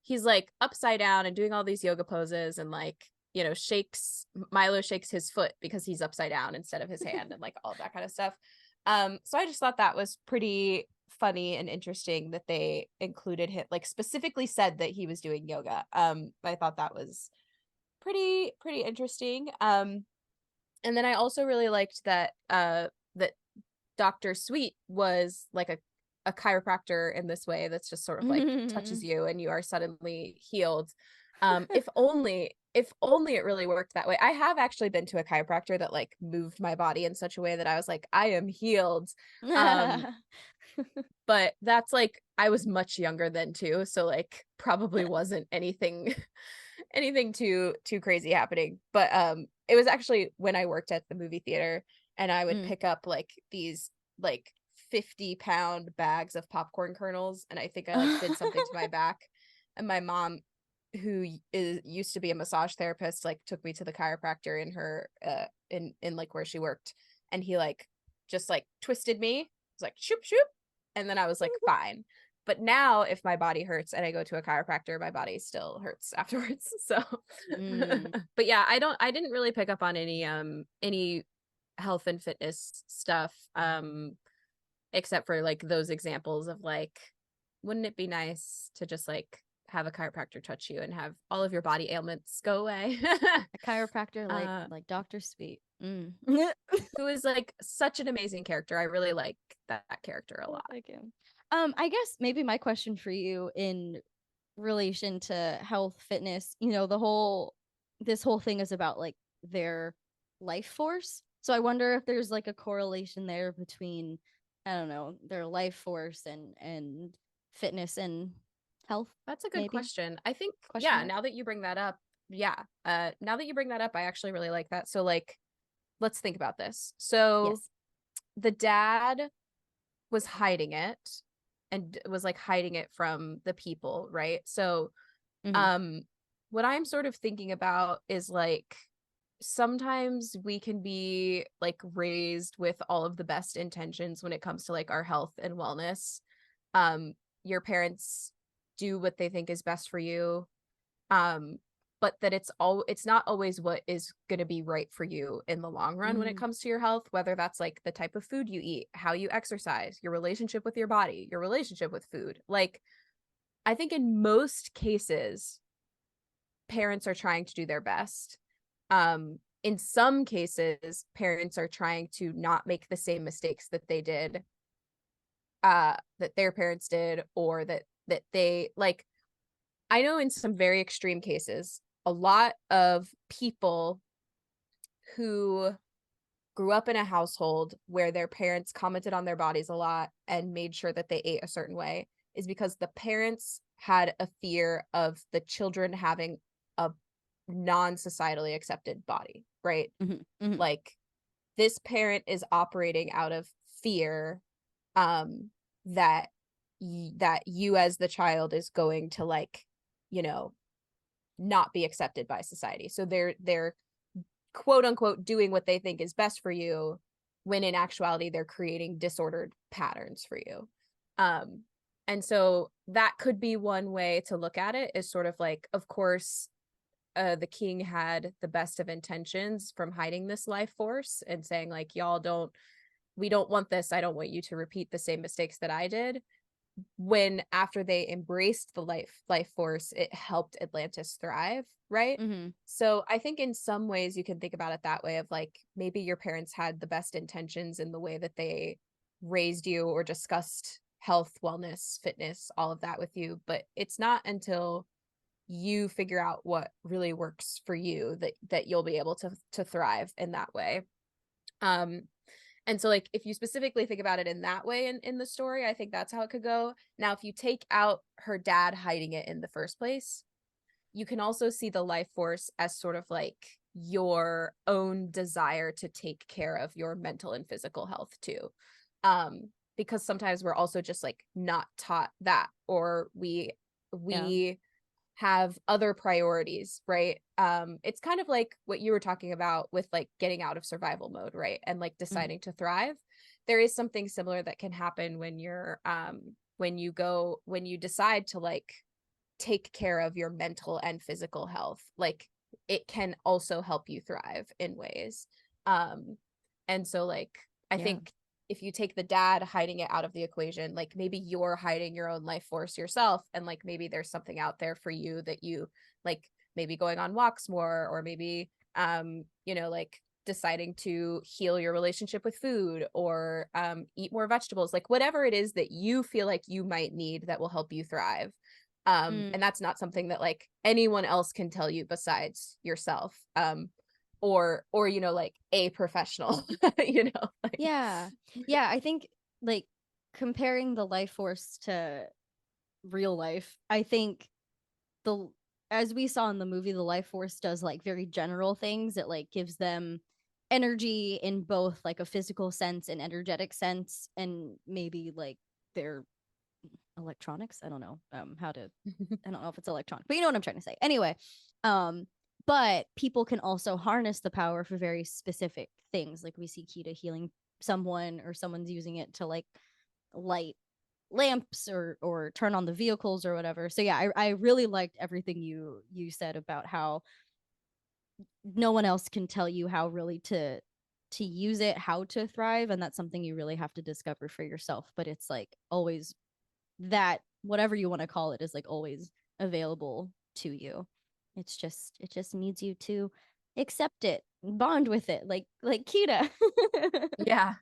he's like upside down and doing all these yoga poses, and like, you know, Milo shakes his foot because he's upside down instead of his hand, and like all of that kind of stuff. So I just thought that was pretty funny and interesting that they included him, like specifically said that he was doing yoga. I thought that was pretty interesting. And then I also really liked that that Dr. Sweet was like a chiropractor in this way, that's just sort of like touches you and you are suddenly healed. If only it really worked that way. I have actually been to a chiropractor that like moved my body in such a way that I was like, I am healed. But that's like, I was much younger then too, so like probably wasn't anything too crazy happening. But it was actually when I worked at the movie theater, and I would pick up like these like 50-pound bags of popcorn kernels, and I think I like did something to my back, and my mom, who used to be a massage therapist, like took me to the chiropractor in her in like where she worked, and he like just like twisted me. It was like shoop shoop, and then I was like fine. But now if my body hurts and I go to a chiropractor, my body still hurts afterwards. So but yeah, I didn't really pick up on any health and fitness stuff, except for like those examples of like, wouldn't it be nice to just like have a chiropractor touch you and have all of your body ailments go away? A chiropractor like Dr. Sweet. Who is like such an amazing character. I really like that character a lot. Like him. I guess maybe my question for you in relation to health, fitness, you know, this whole thing is about like their life force. So I wonder if there's like a correlation there between, I don't know, their life force and fitness and health. That's a good maybe? question. I think, Question yeah, mark? now that you bring that up, yeah. Now that you bring that up, I actually really like that. So like, let's think about this. So Yes. the dad was hiding it, and was like hiding it from the people, right? So what I'm sort of thinking about is like, sometimes we can be like raised with all of the best intentions when it comes to like our health and wellness. Your parents do what they think is best for you, but that it's not always what is going to be right for you in the long run when it comes to your health, whether that's like the type of food you eat, how you exercise, your relationship with your body, your relationship with food. Like, I think in most cases parents are trying to do their best. In some cases parents are trying to not make the same mistakes that they did, that their parents did, or that they like. I know in some very extreme cases, a lot of people who grew up in a household where their parents commented on their bodies a lot and made sure that they ate a certain way is because the parents had a fear of the children having a non-societally accepted body, right? Like, this parent is operating out of fear, that that you as the child is going to like, you know, not be accepted by society. So they're quote unquote doing what they think is best for you, when in actuality they're creating disordered patterns for you. And so that could be one way to look at it, is sort of like, of course, the king had the best of intentions from hiding this life force and saying like, we don't want this. I don't want you to repeat the same mistakes that I did. When after they embraced the life force, it helped Atlantis thrive, right? So I think in some ways you can think about it that way, of like, maybe your parents had the best intentions in the way that they raised you or discussed health, wellness, fitness, all of that with you, but it's not until you figure out what really works for you that you'll be able to thrive in that way. And so like, if you specifically think about it in that way in the story, I think that's how it could go. Now, if you take out her dad hiding it in the first place, you can also see the life force as sort of like your own desire to take care of your mental and physical health too. because sometimes we're also just like not taught that, or we have other priorities, right? It's kind of like what you were talking about with like getting out of survival mode, right? And like deciding to thrive. There is something similar that can happen when you're when you decide to like take care of your mental and physical health. Like it can also help you thrive in ways. And so like I think if you take the dad hiding it out of the equation, like maybe you're hiding your own life force yourself, and like maybe there's something out there for you that you like, maybe going on walks more, or maybe you know, like deciding to heal your relationship with food, or eat more vegetables, like whatever it is that you feel like you might need that will help you thrive. And that's not something that like anyone else can tell you besides yourself. Or you know, like a professional. You know, like Yeah. I think like comparing the life force to real life, I think the as we saw in the movie, the life force does like very general things. It like gives them energy in both like a physical sense and energetic sense, and maybe like their electronics. I don't know how to I don't know if it's electronic, but you know what I'm trying to say. Anyway, but people can also harness the power for very specific things. Like we see Kida healing someone, or someone's using it to like light lamps or turn on the vehicles or whatever. So yeah, I really liked everything you said about how no one else can tell you how really to use it, how to thrive, and that's something you really have to discover for yourself. But it's like always that whatever you want to call it is like always available to you. It just needs you to accept it, bond with it, like Kida. yeah.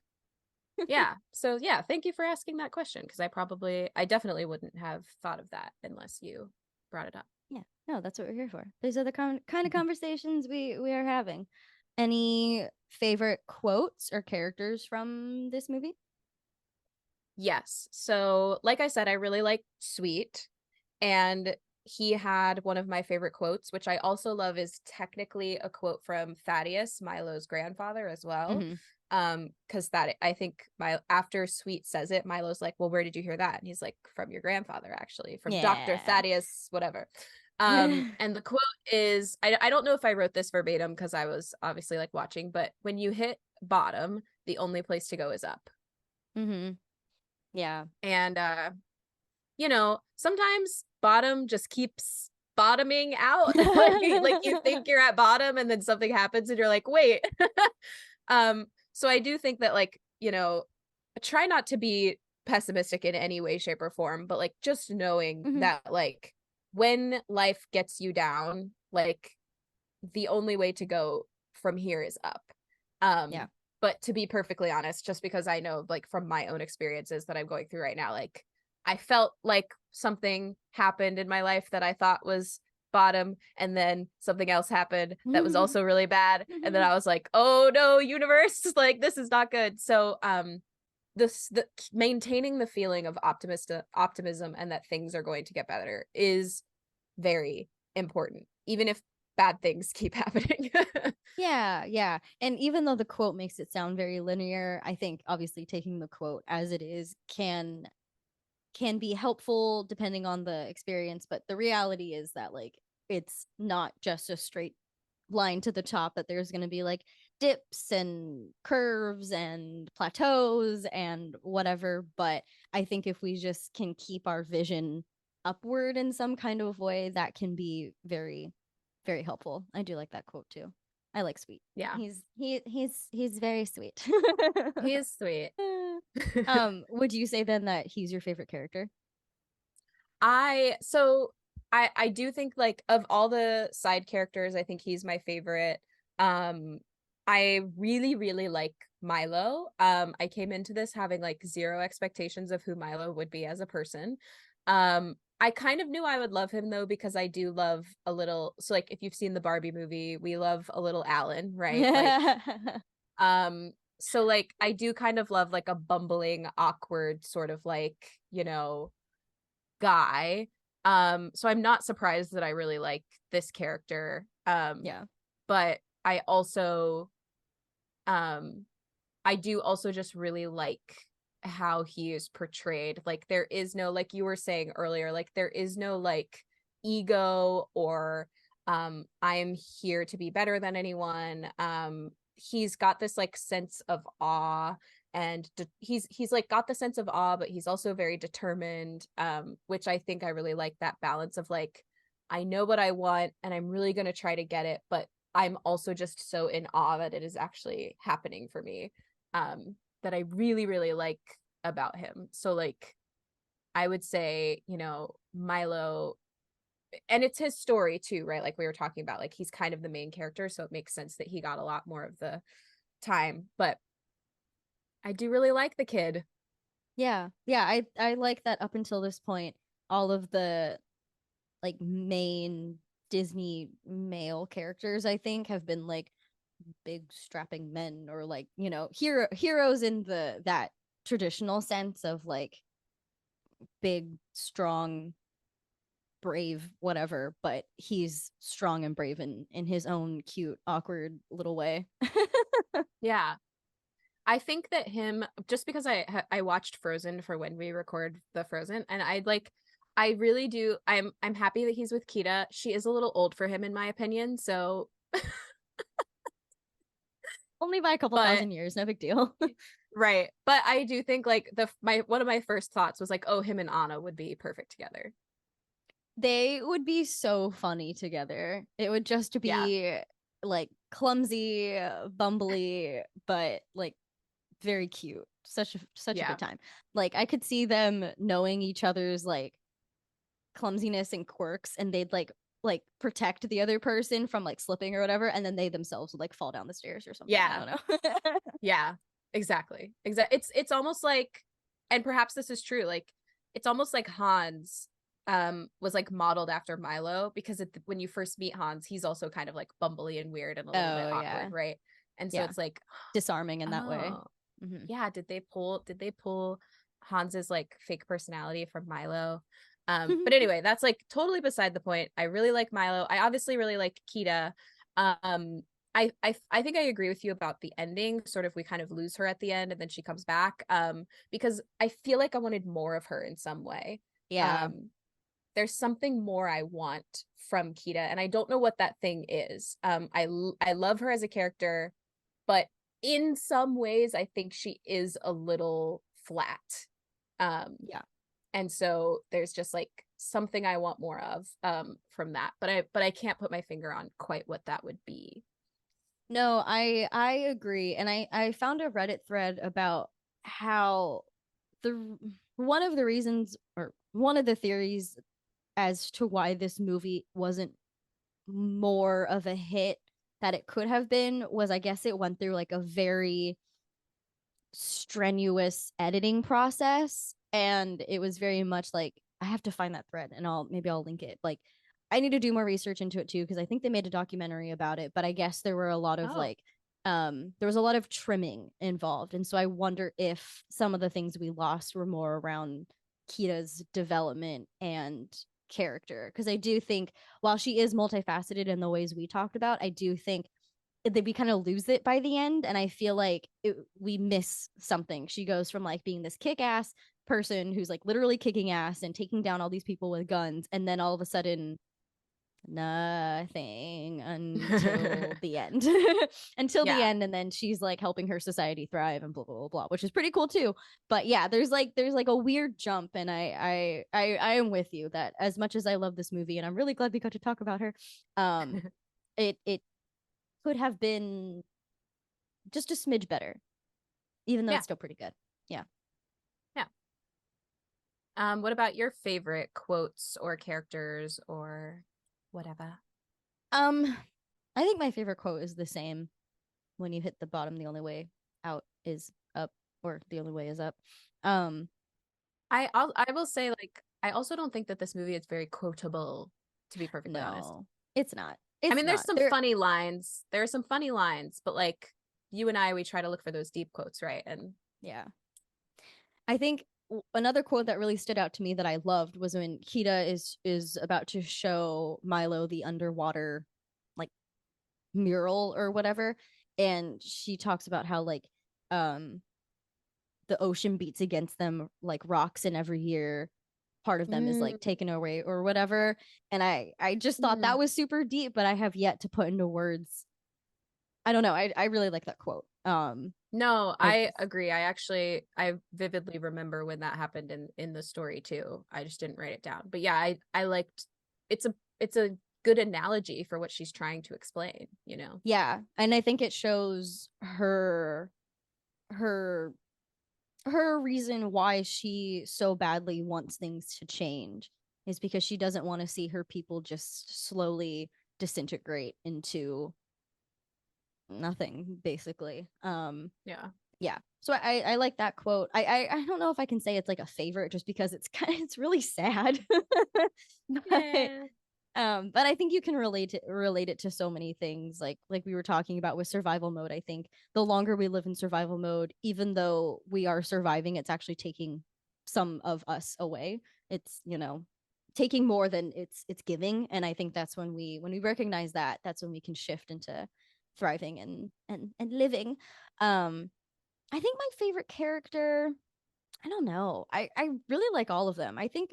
Yeah. So yeah, thank you for asking that question, because I definitely wouldn't have thought of that unless you brought it up. Yeah, no, that's what we're here for. These are the kind of conversations we are having. Any favorite quotes or characters from this movie? Yes. So, like I said, I really like Sweet, and he had one of my favorite quotes, which I also love, is technically a quote from Thaddeus, Milo's grandfather, as well. Mm-hmm. Because that I think after Sweet says it, Milo's like, "Well, where did you hear that?" And he's like, "From your grandfather, actually, from Dr. Yeah. Thaddeus, whatever." And the quote is, I don't know if I wrote this verbatim because I was obviously like watching, but when you hit bottom, the only place to go is up. Mm-hmm. Yeah. And you know, sometimes bottom just keeps bottoming out. Like you think you're at bottom and then something happens and you're like, wait. So I do think that, like, you know, try not to be pessimistic in any way, shape, or form, but like just knowing Mm-hmm. that like when life gets you down, like the only way to go from here is up. Yeah. But to be perfectly honest, just because I know like from my own experiences that I'm going through right now, like I felt like something happened in my life that I thought was bottom, and then something else happened that was also really bad, and then I was like, oh no, universe, like this is not good. So the maintaining the feeling of optimism and that things are going to get better is very important, even if bad things keep happening. Yeah. And even though the quote makes it sound very linear, I think obviously taking the quote as it is can be helpful depending on the experience, but the reality is that like it's not just a straight line to the top, that there's going to be like dips and curves and plateaus and whatever. But I think if we just can keep our vision upward in some kind of way, that can be very, very helpful. I do like that quote too. I like Sweet. Yeah, He's very sweet. he is sweet. Would you say then that he's your favorite character? I do think, like, of all the side characters, I think he's my favorite. Um I really really like Milo. I came into this having like zero expectations of who Milo would be as a person. I kind of knew I would love him though, because I do love a little, so like if you've seen the Barbie movie, we love a little Alan, right? Like um so like I do kind of love like a bumbling, awkward sort of like, you know, guy. So I'm not surprised that I really like this character. Yeah. But I also um I do also just really like how he is portrayed. Like there is no, like you were saying earlier, like there is no like ego or I am here to be better than anyone. He's got this like sense of awe, and he's like got the sense of awe, but he's also very determined, which I think I really like that balance of like, I know what I want and I'm really going to try to get it, but I'm also just so in awe that it is actually happening for me. That I really, really like about him. So like I would say, you know, Milo, and it's his story too, right? Like we were talking about, like he's kind of the main character, so it makes sense that he got a lot more of the time. But I do really like the kid. Yeah. Yeah, I like that up until this point, all of the like main Disney male characters, I think, have been like big strapping men, or like, you know, heroes in the that traditional sense of like big, strong, brave, whatever, but he's strong and brave in his own cute, awkward little way. Yeah. I think that him, just because I watched Frozen for when we record the Frozen, and I really do, I'm happy that he's with Kida. She is a little old for him in my opinion, so Only by a couple but thousand years, no big deal. right. But I do think like my one of my first thoughts was like, oh, him and Anna would be perfect together. They would be so funny together. It would just Yeah. be like clumsy, bumbly, but like very cute. Such a Yeah. good time. Like I could see them knowing each other's like clumsiness and quirks, and they'd like protect the other person from like slipping or whatever, and then they themselves would like fall down the stairs or something. I Yeah. don't know. Yeah. Exactly. It's almost like, and perhaps this is true, like it's almost like Hans was like modeled after Milo, because when you first meet Hans, he's also kind of like bumbly and weird and a little bit Oh awkward, yeah. right? And so Yeah. it's like, Disarming in that way. oh, Mm-hmm. yeah, did they pull Hans's like fake personality from Milo? But anyway, that's like totally beside the point. I really like Milo. I obviously really like Kida. Um, I think I agree with you about the ending. Sort of, we kind of lose her at the end and then she comes back. Because I feel like I wanted more of her in some way. Yeah. Um, there's something more I want from Kida, and I don't know what that thing is. I love her as a character, but in some ways I think she is a little flat. Um, Yeah. and so there's just like something I want more of from that. But I can't put my finger on quite what that would be. No, I agree. And I found a Reddit thread about how the one of the reasons, or one of the theories as to why this movie wasn't more of a hit that it could have been, was I guess it went through like a very strenuous editing process, and it was very much like, I have to find that thread and I'll link it. Like I need to do more research into it too, because I think they made a documentary about it, but I guess there were a lot of Oh, like there was a lot of trimming involved, and so I wonder if some of the things we lost were more around Kita's development and character, because I do think while she is multifaceted in the ways we talked about, I do think that we kind of lose it by the end, and I feel like we miss something. She goes from like being this kick-ass person who's like literally kicking ass and taking down all these people with guns, and then all of a sudden nothing until the end. Until the yeah. end, and then she's like helping her society thrive and blah blah blah blah, which is pretty cool too. But yeah, there's like a weird jump, and I am with you that as much as I love this movie, and I'm really glad we got to talk about her, um it could have been just a smidge better, even though Yeah. it's still pretty good. Yeah. Yeah. What about your favorite quotes or characters or whatever? Um, I think my favorite quote is the same. When you hit the bottom, the only way out is up, or the only way is up. Um, I will say, like, I also don't think that this movie is very quotable, to be perfectly honest. no, it's not. I It's mean, there's not. some There, funny lines. There are some funny lines, but like you and I, we try to look for those deep quotes, right? And yeah. I think another quote that really stood out to me that I loved was when Kida is about to show Milo the underwater like mural or whatever, and she talks about how like um the ocean beats against them like rocks, and every year part of them is like Mm, taken away or whatever. And I just thought mm. that was super deep, but I have yet to put into words. I don't know. I really like that quote. No, I I just agree. I vividly remember when that happened in the story too. I just didn't write it down. But yeah, I liked it's a good analogy for what she's trying to explain, you know. yeah, and I think it shows her her reason why she so badly wants things to change is because she doesn't want to see her people just slowly disintegrate into nothing, basically. Yeah. Yeah, so I like that quote. I don't know if I can say it's like a favorite just because it's kind of, it's really sad. but Yeah. but I think you can relate it to so many things, like we were talking about with survival mode. I think the longer we live in survival mode, even though we are surviving, it's actually taking some of us away. It's, you know, taking more than it's giving. And I think that's when we recognize that, that's when we can shift into thriving and living. um I think my favorite character, I don't know, I really like all of them. I think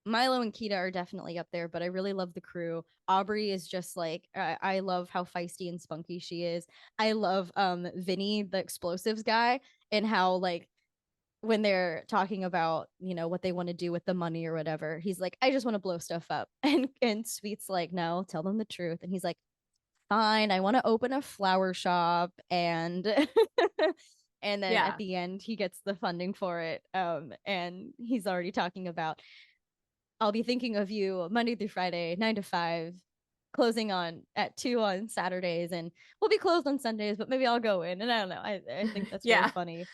Milo and Kida are definitely up there, but I really love the crew. Aubrey is just like, I love how feisty and spunky she is. I love Vinny, the explosives guy, and how like when they're talking about, you know, what they want to do with the money or whatever, he's like, I just want to blow stuff up. And Sweet's like, no, tell them the truth. And he's like, fine, I want to open a flower shop. And and then at Yeah. the end he gets the funding for it. And he's already talking about, I'll be thinking of you Monday through Friday, 9 to 5, closing on at 2 on Saturdays, and we'll be closed on Sundays, but maybe I'll go in. And I don't know. I think that's really Yeah. funny.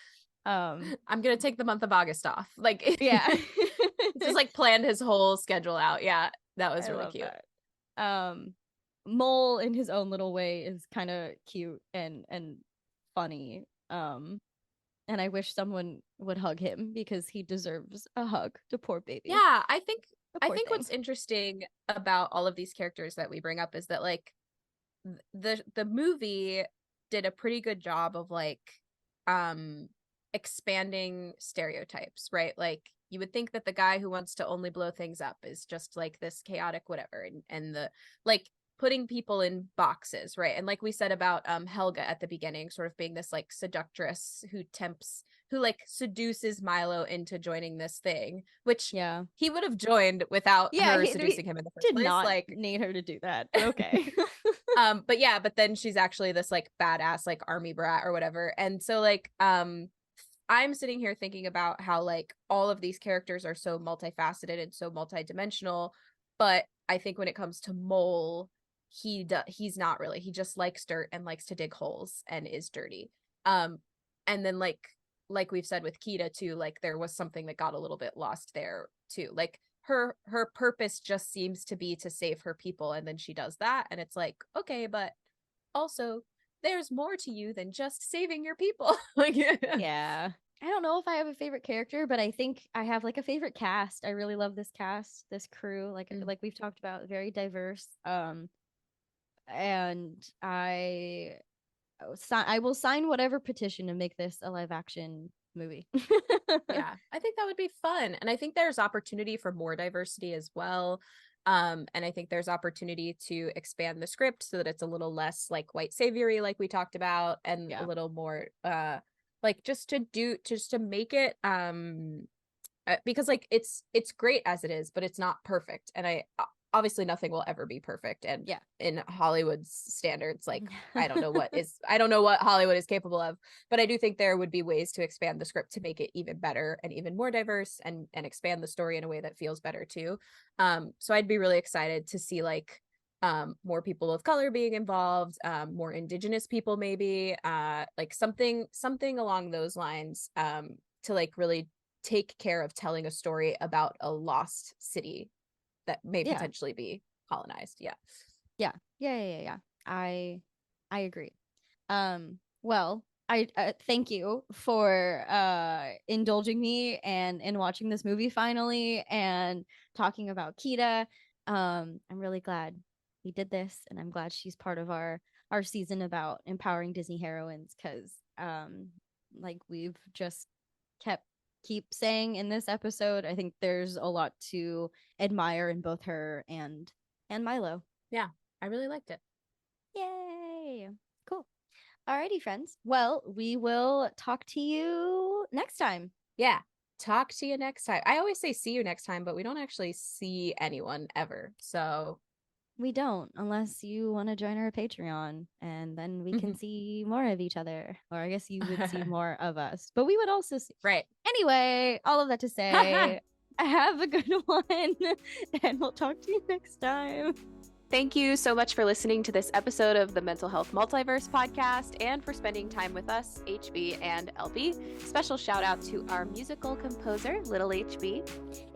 Um, I'm gonna take the month of August off. Like yeah. just like planned his whole schedule out. Yeah, that was I really love cute. that. Um, Mole in his own little way is kind of cute and funny. And I wish someone would hug him because he deserves a hug. The poor baby. Yeah, The I poor think thing. what's interesting about all of these characters that we bring up is that like the movie did a pretty good job of like um expanding stereotypes, right? Like you would think that the guy who wants to only blow things up is just like this chaotic whatever, and the like putting people in boxes, right? And like we said about Helga at the beginning, sort of being this like seductress who like seduces Milo into joining this thing, which Yeah. he would have joined without Yeah, her he seducing him in the first did place. not Like need her to do that, but okay. but yeah, but then she's actually this like badass like army brat or whatever. And so like I'm sitting here thinking about how like all of these characters are so multifaceted and so multidimensional, but I think when it comes to Mole, he's not really. He just likes dirt and likes to dig holes and is dirty. Um and then like we've said with Kida too, like there was something that got a little bit lost there too. Like her purpose just seems to be to save her people, and then she does that and it's like, okay, but also there's more to you than just saving your people. Like yeah. Yeah. I don't know if I have a favorite character, but I think I have like a favorite cast. I really love this cast, this crew. Mm. Like we've talked about, very diverse. And I will sign whatever petition to make this a live action movie. Yeah, I think that would be fun. And I think there's opportunity for more diversity as well. And I think there's opportunity to expand the script so that it's a little less like white saviory, like we talked about, and a Yeah. little more like just to make it because like it's great as it is, but it's not perfect. And I obviously nothing will ever be perfect, and Yeah. in Hollywood's standards, like I don't know what Hollywood is capable of, but I do think there would be ways to expand the script to make it even better and even more diverse, and expand the story in a way that feels better too. So I'd be really excited to see like more people of color being involved, more indigenous people maybe, like something along those lines, to like really take care of telling a story about a lost city that may Yeah. potentially be colonized. Yeah. Yeah. Yeah. I agree. Well, I thank you for indulging me and watching this movie finally and talking about Kida. I'm really glad we did this, and I'm glad she's part of our season about empowering Disney heroines, because like we've just keep saying in this episode, I think there's a lot to admire in both her and Milo. Yeah, I really liked it. Yay. Cool. Alrighty, friends. Well, we will talk to you next time. Yeah. Talk to you next time. I always say see you next time, but we don't actually see anyone ever. So we don't, unless you want to join our Patreon, and then we can see more of each other. Or I guess you would see more of us, but we would also see. Right. Anyway, all of that to say, have a good one, and we'll talk to you next time. Thank you so much for listening to this episode of the Mental Health Multiverse podcast and for spending time with us, HB and LB. Special shout out to our musical composer, Little HB.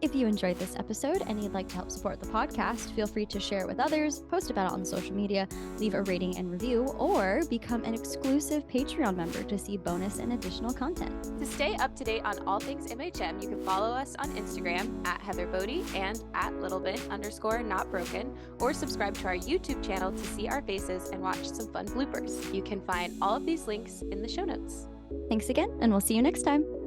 If you enjoyed this episode and you'd like to help support the podcast, feel free to share it with others, post about it on social media, leave a rating and review, or become an exclusive Patreon member to see bonus and additional content. To stay up to date on all things MHM, you can follow us on Instagram at Heather Bodie and at littlebit_notbroken, or subscribe to our YouTube channel to see our faces and watch some fun bloopers. You can find all of these links in the show notes. Thanks again, and we'll see you next time.